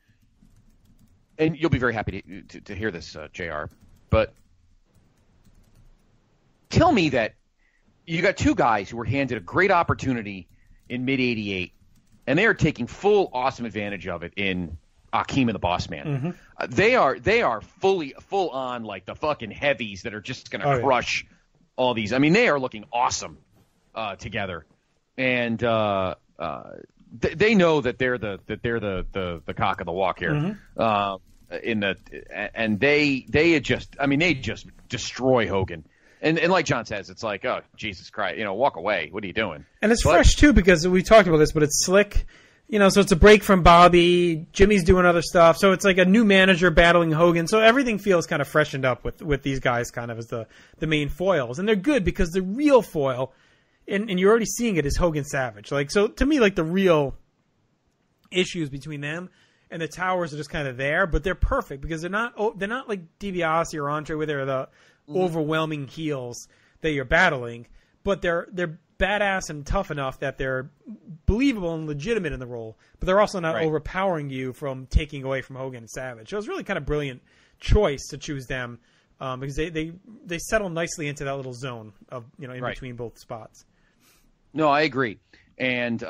and you'll be very happy to hear this, JR. But tell me that you got two guys who were handed a great opportunity in mid-'88, and they are taking full awesome advantage of it in Hakeem and the Boss Man. Mm-hmm. They are full on like the fucking heavies that are just going to crush all these. I mean, they are looking awesome together, and they know that they're the cock of the walk here. Mm-hmm. And they just destroy Hogan. And like John says, it's like, oh, Jesus Christ, walk away. What are you doing? And it's fresh, too, because we talked about this, but it's slick. So it's a break from Bobby. Jimmy's doing other stuff. So it's like a new manager battling Hogan. So everything feels kind of freshened up with these guys kind of as the main foils. And they're good because the real foil, and you're already seeing it, is Hogan Savage. Like, so to me, like the real issues between them and the Towers are just kind of there, but they're perfect because they're not like DiBiase or Andre where they're the overwhelming heels that you're battling, but they're badass and tough enough that they're believable and legitimate in the role, but they're also not overpowering you from taking away from Hogan and Savage. So it was really kind of brilliant choice to choose them because they settle nicely into that little zone of in between both spots. No, I agree, and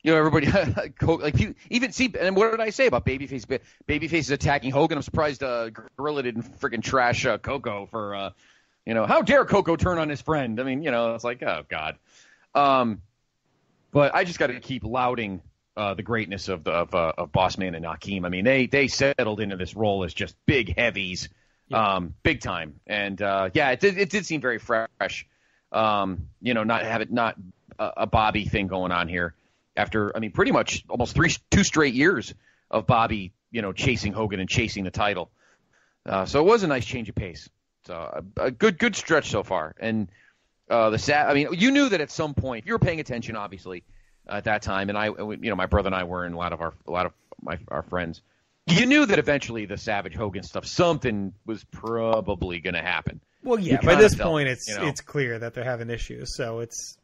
everybody like even see. And what did I say about Babyface? Babyface is attacking Hogan. I'm surprised Gorilla didn't freaking trash Coco for how dare Coco turn on his friend? I mean, it's like, oh God. But I just got to keep lauding the greatness of Boss Man and Hakeem. I mean, they settled into this role as just big heavies, big time. And it did seem very fresh. Not a Bobby thing going on here. After, pretty much almost 2 straight years of Bobby, chasing Hogan and chasing the title. So it was a nice change of pace. So a good stretch so far. And you knew that at some point, if you were paying attention, obviously, at that time, and my brother and I were, and a lot of our friends, you knew that eventually the Savage Hogan stuff, something was probably going to happen. Well, yeah, by this point, it's clear that they're having issues. So it's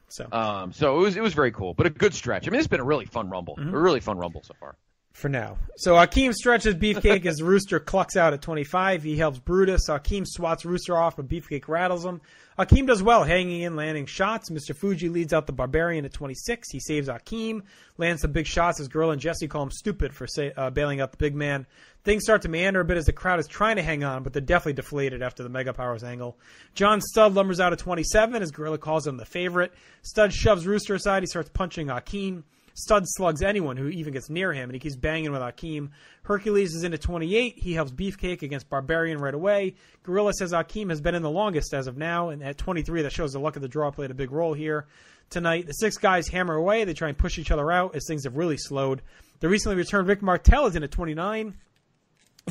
So it was very cool, but a good stretch. It's been a really fun Rumble, a really fun Rumble so far. For now. So Hakeem stretches Beefcake as Rooster clucks out at 25. He helps Brutus. Hakeem swats Rooster off, but Beefcake rattles him. Hakeem does well, hanging in, landing shots. Mr. Fuji leads out the Barbarian at 26. He saves Hakeem, lands some big shots as Gorilla and Jesse call him stupid for bailing out the big man. Things start to meander a bit as the crowd is trying to hang on, but they're definitely deflated after the Mega Powers angle. John Studd lumbers out at 27 as Gorilla calls him the favorite. Studd shoves Rooster aside. He starts punching Hakeem. Studd slugs anyone who even gets near him, and he keeps banging with Hakeem. Hercules is in at 28. He helps Beefcake against Barbarian right away. Gorilla says Hakeem has been in the longest as of now, and at 23, that shows the luck of the draw played a big role here tonight. The 6 guys hammer away. They try and push each other out as things have really slowed. The recently returned Rick Martel is in at 29.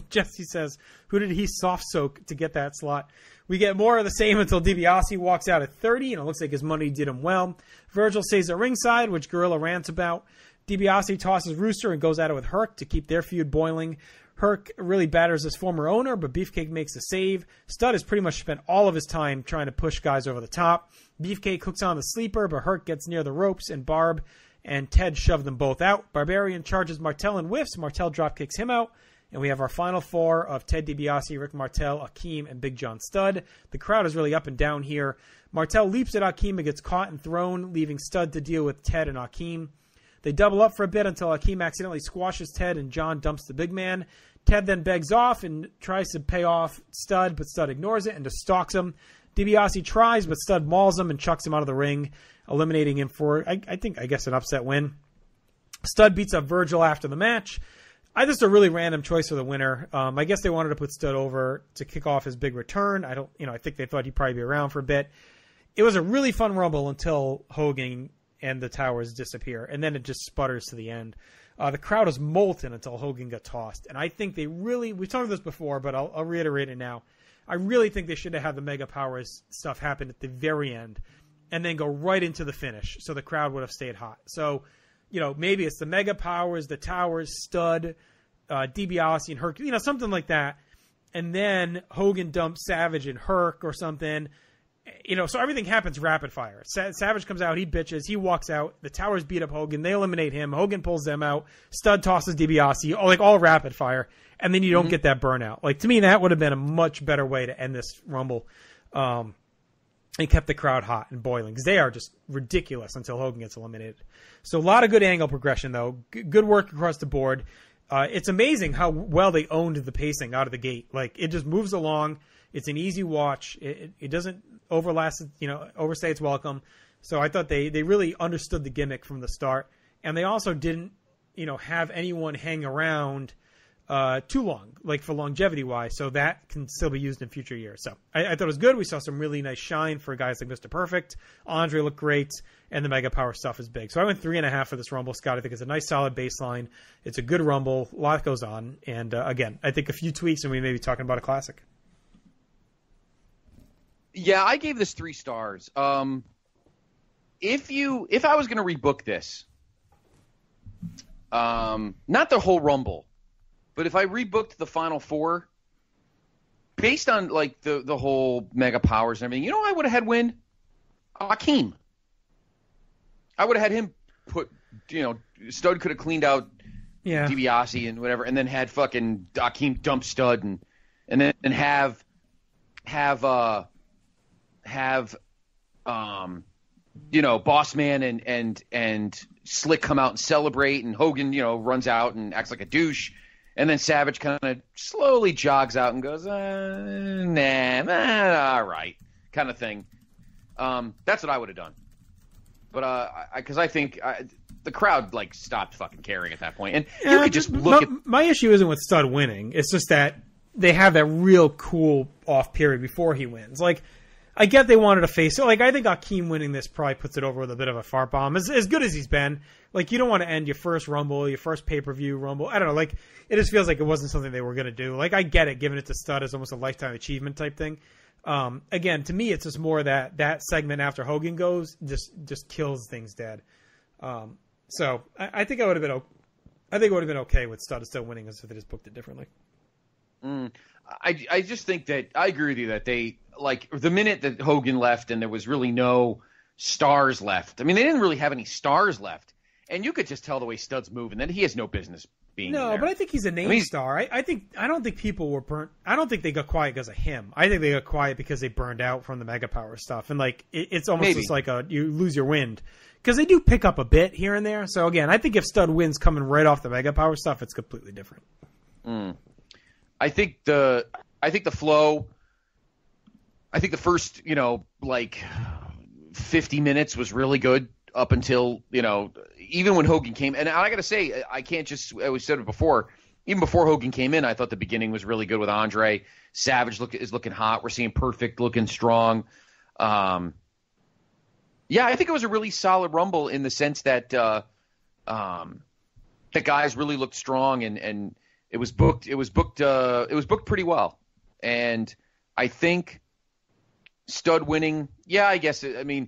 Jesse says, who did he soft soak to get that slot? We get more of the same until DiBiase walks out at 30, and it looks like his money did him well. Virgil stays at ringside, which Gorilla rants about. DiBiase tosses Rooster and goes at it with Herc to keep their feud boiling. Herc really batters his former owner, but Beefcake makes a save. Stud has pretty much spent all of his time trying to push guys over the top. Beefcake hooks on the sleeper, but Herc gets near the ropes, and Barb and Ted shove them both out. Barbarian charges Martel and whiffs. Martel dropkicks him out. And we have our final four of Ted DiBiase, Rick Martel, Akeem, and Big John Studd. The crowd is really up and down here. Martel leaps at Akeem and gets caught and thrown, leaving Studd to deal with Ted and Akeem. They double up for a bit until Akeem accidentally squashes Ted and John dumps the big man. Ted then begs off and tries to pay off Studd, but Studd ignores it and just stalks him. DiBiase tries, but Studd mauls him and chucks him out of the ring, eliminating him for, I guess, an upset win. Studd beats up Virgil after the match. Just a really random choice for the winner. I guess they wanted to put Studd over to kick off his big return. I think they thought he'd probably be around for a bit. It was a really fun Rumble until Hogan and the Towers disappear, and then it just sputters to the end. The crowd is molten until Hogan got tossed, and I think they really, we've talked about this before, but I'll reiterate it now. I really think they should have had the Mega Powers stuff happen at the very end and then go right into the finish, so the crowd would have stayed hot. So, maybe it's the Mega Powers, the Towers, Studd, DiBiase, and Herc, something like that. And then Hogan dumps Savage and Herc or something. So everything happens rapid fire. Savage comes out, he bitches, he walks out, the Towers beat up Hogan, they eliminate him, Hogan pulls them out, Studd tosses DiBiase, all rapid fire, and then you don't get that burnout. To me, that would have been a much better way to end this Rumble. And kept the crowd hot and boiling, because they are just ridiculous until Hogan gets eliminated. So a lot of good angle progression, though. Good work across the board. It's amazing how well they owned the pacing out of the gate. It just moves along. It's an easy watch. It doesn't overstay its welcome. So I thought they really understood the gimmick from the start. And they also didn't, have anyone hang around too long, for longevity-wise, so that can still be used in future years. So I thought it was good. We saw some really nice shine for guys like Mr. Perfect. Andre looked great, and the Mega Power stuff is big. So I went 3.5 for this Rumble, Scott. I think it's a nice, solid baseline. It's a good Rumble. A lot goes on. And, again, I think a few tweaks, and we may be talking about a classic. Yeah, I gave this 3 stars. If I was going to rebook this, not the whole Rumble, but if I rebooked the final 4, based on the whole Mega Powers and everything, I would have had win Akeem. I would have had him put, Studd could have cleaned out DiBiase and whatever, and then had fucking Akeem dump Studd and then have Boss Man and Slick come out and celebrate, and Hogan, runs out and acts like a douche. And then Savage kind of slowly jogs out and goes, all right, kind of thing. That's what I would have done. But because I think the crowd stopped fucking caring at that point. And you could just look at my issue isn't with Studd winning. It's just that they have that real cool off period before he wins. I get they wanted to face it. I think Akeem winning this probably puts it over with a bit of a fart bomb. As good as he's been, you don't want to end your first Rumble, your first pay-per-view Rumble. I don't know. It just feels like it wasn't something they were going to do. I get it, giving it to Studd is almost a lifetime achievement type thing. Again, to me, it's just more that segment after Hogan goes just kills things dead. So I think I would have been. I think it would have been okay with Studd still winning as if they just booked it differently. I just think that I agree with you that they the minute that Hogan left and there was really no stars left. I mean, they didn't really have any stars left, and you could just tell the way Studd's moving that he has no business being there. But I think he's a name star. I don't think people were burnt. I don't think they got quiet because of him. I think they got quiet because they burned out from the Mega Power stuff, and it's almost just you lose your wind because they do pick up a bit here and there. So again, I think if Studd wins coming right off the Mega Power stuff, it's completely different. I think the flow. I think the first 50 minutes was really good up until even when Hogan came. And I got to say, I can't just. I said it before. Even before Hogan came in, I thought the beginning was really good with Andre. Savage is looking hot. We're seeing Perfect looking strong. Yeah, I think it was a really solid Rumble in the sense that the guys really looked strong and It was booked pretty well. And I think Stud winning, yeah, I guess. I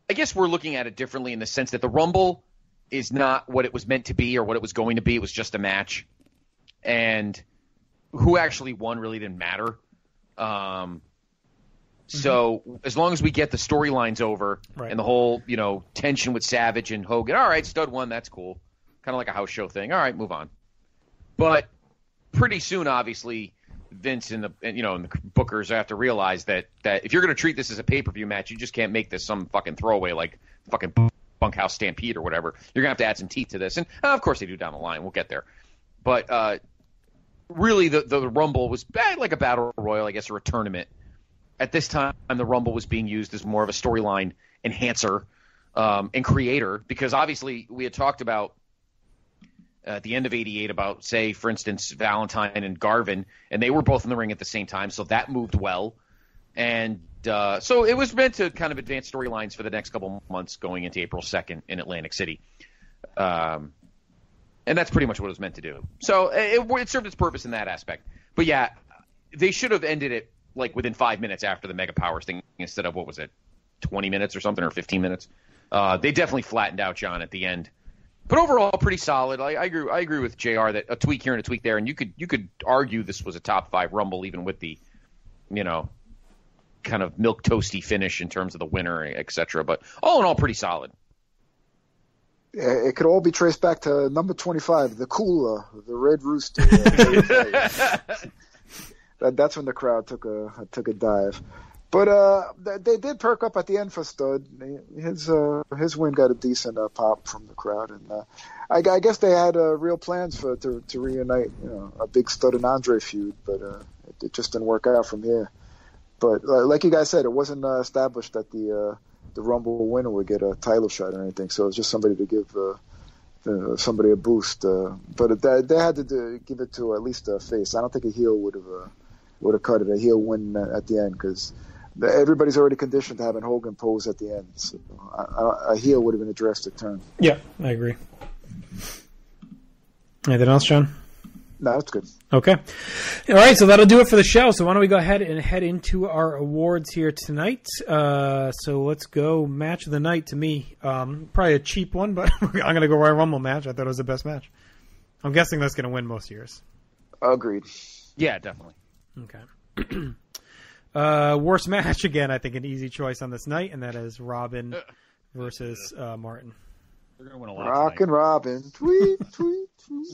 guess we're looking at it differently in the sense that the Rumble is not what it was meant to be or what it was going to be. It was just a match. And who actually won really didn't matter. So as long as we get the storylines over and the whole, tension with Savage and Hogan, all right, Stud won, that's cool. Kind of like a house show thing. All right, move on. But pretty soon, obviously, Vince and the bookers have to realize that if you're going to treat this as a pay-per-view match, you just can't make this some fucking throwaway like fucking Bunkhouse Stampede or whatever. You're going to have to add some teeth to this. And, of course, they do down the line. We'll get there. But really, the Rumble was like a battle royal, I guess, or a tournament. At this time, the Rumble was being used as more of a storyline enhancer and creator because, obviously, we had talked about at the end of '88 about, say, for instance, Valentine and Garvin, and they were both in the ring at the same time, so that moved well. And so it was meant to kind of advance storylines for the next couple months going into April 2nd in Atlantic City. And that's pretty much what it was meant to do. So it served its purpose in that aspect. But, yeah, they should have ended it like within 5 minutes after the Mega Powers thing instead of, 20 minutes or something or 15 minutes. They definitely flattened out John at the end. But overall, pretty solid. I agree with JR that a tweak here and a tweak there, and you could argue this was a top 5 Rumble even with the, kind of milk toasty finish in terms of the winner, etc. But all in all, pretty solid. It could all be traced back to number 25, the Cooler, the Red Rooster. That's when the crowd took a dive. But they did perk up at the end for Stud. His win got a decent pop from the crowd, and I guess they had real plans to reunite, a big Stud and Andre feud, but it just didn't work out from here. But like you guys said, it wasn't established that the Rumble winner would get a title shot or anything, so it was just somebody to give somebody a boost. But they had to give it to at least a face. I don't think a heel would have cut it, a heel win at the end, because everybody's already conditioned to having Hogan pose at the end. So a heel would have been a drastic turn. Yeah, I agree. Anything else, John? No, that's good. Okay. All right, so that'll do it for the show. So why don't we go ahead and head into our awards here tonight. So let's go match of the night to me. Probably a cheap one, but I'm going to go Royal Rumble match. I thought it was the best match. I'm guessing that's going to win most years. Agreed. Yeah, definitely. Okay. Worst match, again, I think an easy choice on this night, and that is Robin versus Martin. They're going to win a lot. Rockin' Robin. Tweet, tweet, tweet.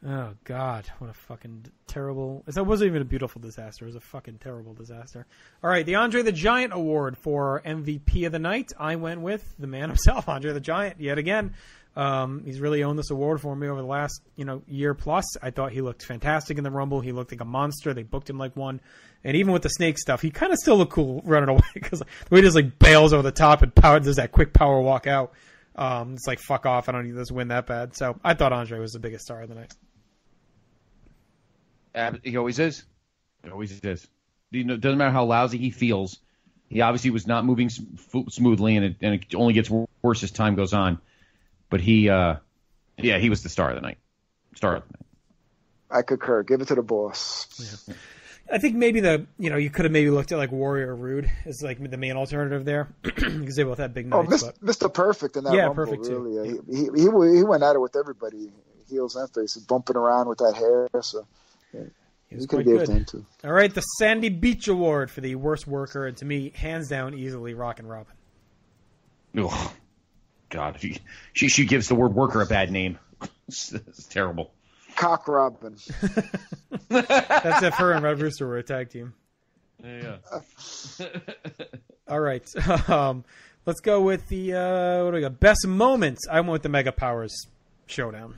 Oh, God. What a fucking terrible... It wasn't even a beautiful disaster. It was a fucking terrible disaster. All right, the Andre the Giant Award for MVP of the night. I went with the man himself, Andre the Giant, yet again. He's really owned this award for me over the last, year plus. I thought he looked fantastic in the Rumble. He looked like a monster. They booked him like one. And even with the snake stuff, he kind of still looked cool running away because the way he just bails over the top and does that quick power walk out. It's like, fuck off. I don't need this win that bad. So I thought Andre was the biggest star of the night. He always is. It always is. It doesn't matter how lousy he feels. He obviously was not moving smoothly, and it only gets worse as time goes on. But he was the star of the night. I concur. Give it to the boss. Yeah. I think maybe you could have maybe looked at like Warrior or Rude as like the main alternative there because they both had big nights. Mr. Perfect in that Rumble, Perfect really. Too. He went at it with everybody, heels and faces, bumping around with that hair. So he could give to him too. All right, the Sandy Beach Award for the worst worker, and to me, hands down, easily Rockin' Robin. Oh, God, she gives the word worker a bad name. It's terrible. Cock Robin. That's if her and Red Rooster were a tag team. Yeah. All right. Let's go with the what do we got? Best moments. I went with the Mega Powers showdown.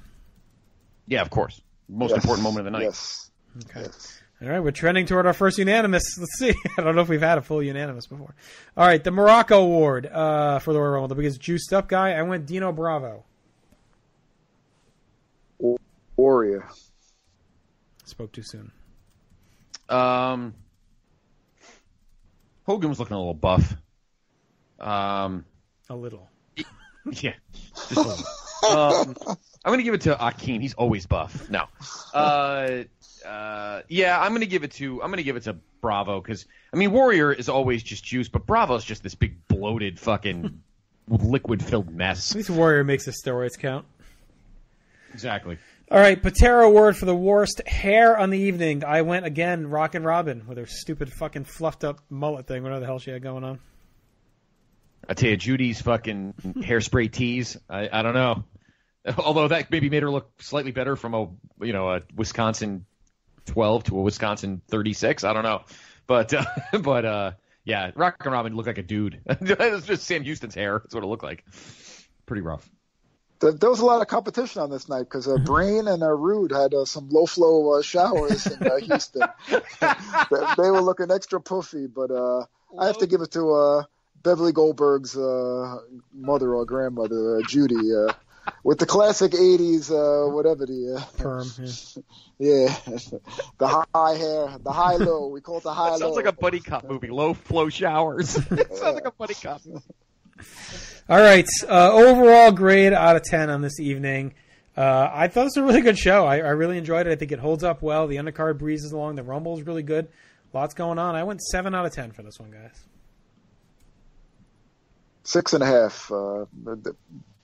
Yeah, of course. Most important moment of the night. Yes. Okay. Yes. All right, we're trending toward our first unanimous. Let's see. I don't know if we've had a full unanimous before. All right, the Morocco Award for the Royal Rumble, the biggest juiced up guy. I went Dino Bravo. Warrior. Spoke too soon. Hogan was looking a little buff. A little. Yeah. Just a little. I'm going to give it to Akeem. He's always buff. No. Yeah, I'm going to give it to Bravo because, I mean, Warrior is always just juice, but Bravo's just this big bloated fucking liquid-filled mess. At least Warrior makes the steroids count. Exactly. All right, Patero word for the worst hair on the evening. I went again, Rockin' Robin, with her stupid fucking fluffed up mullet thing, whatever the hell she had going on. I tell you, Judy's fucking hairspray tease. I don't know. Although that maybe made her look slightly better from a Wisconsin 12 to a Wisconsin 36. I don't know, but yeah, Rockin' Robin looked like a dude. It was just Sam Houston's hair. That's what it looked like. Pretty rough. There was a lot of competition on this night because Brain and Rude had some low-flow showers in Houston. They were looking extra puffy, but I have to give it to Beverly Goldberg's mother or grandmother, Judy, with the classic 80s, whatever the... Perm, yeah. The high hair, the high-low. We call it the high-low. Sounds like a buddy cop movie, low-flow showers. It sounds like a buddy cop movie. All right, overall grade out of 10 on this evening. I thought it was a really good show. I really enjoyed it. I think it holds up well. The undercard breezes along. The Rumble is really good. Lots going on. I went 7 out of 10 for this one, guys. 6.5.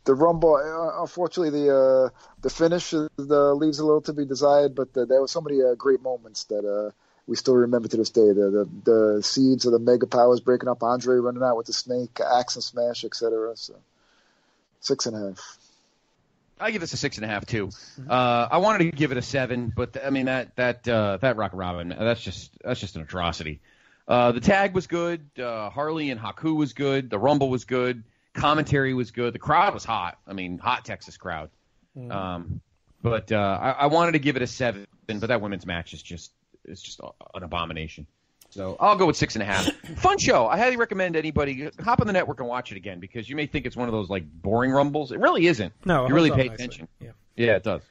The Rumble, unfortunately, the finish leaves a little to be desired, but there were so many great moments that we still remember to this day. The seeds of the Mega Powers breaking up, Andre running out with the snake, axe and smash, etc. So 6.5. I give this a 6.5 too. I wanted to give it a 7, but I mean that Rock Robin, that's just an atrocity. The tag was good. Harley and Haku was good. The Rumble was good. Commentary was good. The crowd was hot. I mean, hot Texas crowd. But I wanted to give it a 7, but that women's match is just an abomination. So I'll go with 6.5. Fun show. I highly recommend anybody hop on the network and watch it again because you may think it's one of those like boring Rumbles. It really isn't. No, you really pay attention. Yeah, it does.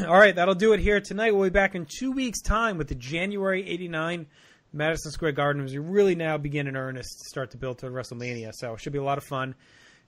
All right, that'll do it here tonight. We'll be back in 2 weeks' time with the January '89 Madison Square Garden as we really now begin in earnest to start to build toward WrestleMania. So it should be a lot of fun.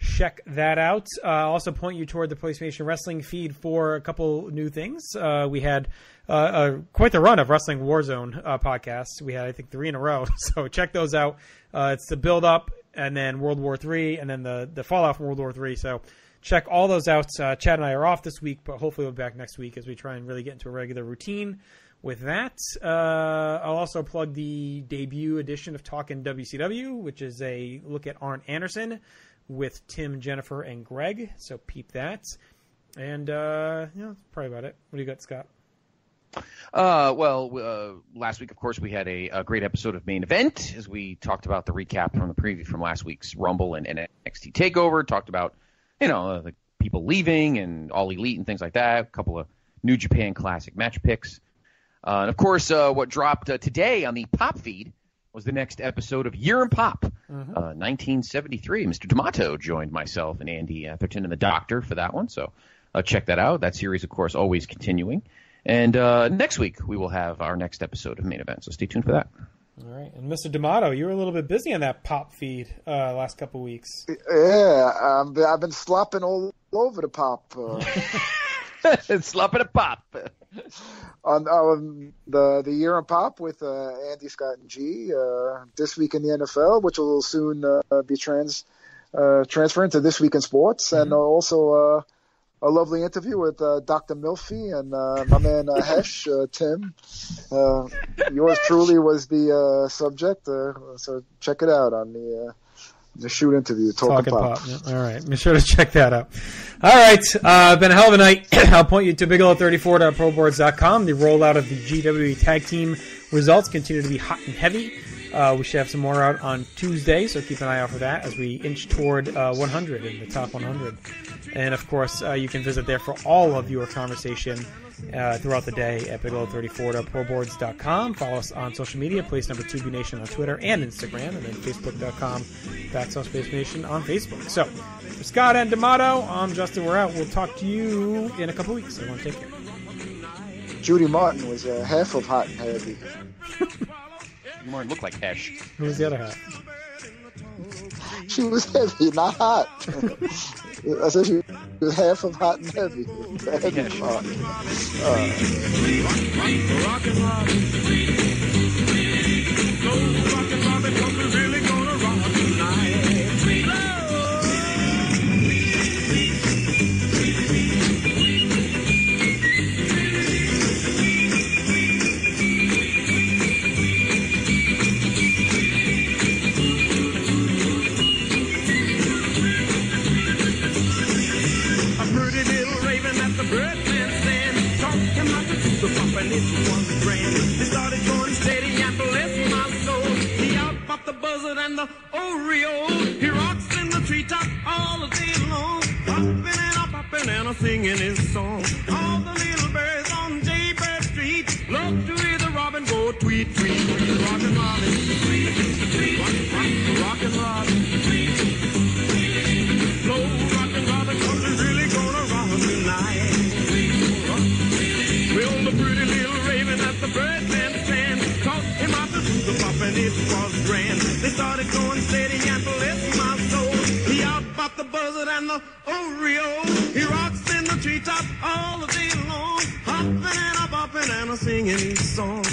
Check that out. I'll also point you toward the PlayStation Wrestling feed for a couple new things. We had quite the run of Wrestling Warzone podcasts. We had, I think, 3 in a row. So check those out. It's the build-up and then World War III and then the fallout from World War III. So check all those out. Chad and I are off this week, but hopefully we'll be back next week as we try and really get into a regular routine. With that, I'll also plug the debut edition of Talkin' WCW, which is a look at Arn Anderson with Tim, Jennifer, and Greg. So peep that. And, that's probably about it. What do you got, Scott? Last week, of course, we had a great episode of Main Event as we talked about the recap from the preview from last week's Rumble and NXT TakeOver. Talked about, the people leaving and All Elite and things like that. A couple of New Japan Classic match picks. And, of course, what dropped today on the Pop feed was the next episode of Year in Pop, 1973. Mr. D'Amato joined myself and Andy Atherton and the Doctor for that one, so check that out. That series, of course, always continuing. And next week we will have our next episode of Main Event, so stay tuned for that. All right. And Mr. D'Amato, you were a little bit busy on that Pop feed last couple of weeks. Yeah, I've been slopping all over the Pop. Slopping a Pop. On the Year in Pop with Andy, Scott, and G. This Week in the NFL, which will soon be transferring to This Week in Sports, and also a lovely interview with Dr. Milfy and my man Hesh, Tim. Yours truly was the subject, so check it out on the shoot interview, Talking Pop. Yeah. All right. Be sure to check that out. All right. Been a hell of a night. I'll point you to bigelow34.proboards.com. The rollout of the GWE Tag Team results continue to be hot and heavy. We should have some more out on Tuesday, so keep an eye out for that as we inch toward 100 in the top 100. And, of course, you can visit there for all of your conversation throughout the day at bigelow34.proboards.com. Follow us on social media, place number 2B Nation on Twitter and Instagram, and then facebook.com/Space Nation on Facebook. So, for Scott and D'Amato, I'm Justin. We're out. We'll talk to you in a couple weeks. Everyone take care. Judy Martin was half of Hot and Heavy. Martin looked like Hesh. Who was the other half? She was heavy, not hot. I said she was half of hot and heavy. Heavy part. Rock and roll. Go rock and roll because we're really gonna rock tonight. They started going steady and bless my soul. He out popped the buzzard and the Oreo. He rocks in the treetop all the day long, popping and singing his song. All the little birds on Jaybird Street love to hear the robin go tweet, tweet, tweet. Rockin' Robin, rockin' Robin, slow rockin' Robin, 'cause we're really gonna rock tonight. Well, the pretty little raven at the birdman stand taught him how to do the pop, and it was grand. They started going steady and bless my soul. He out popped the buzzard and the Oreo. He rocks in the treetop all the day long, hopping and a bopping and a singing his song.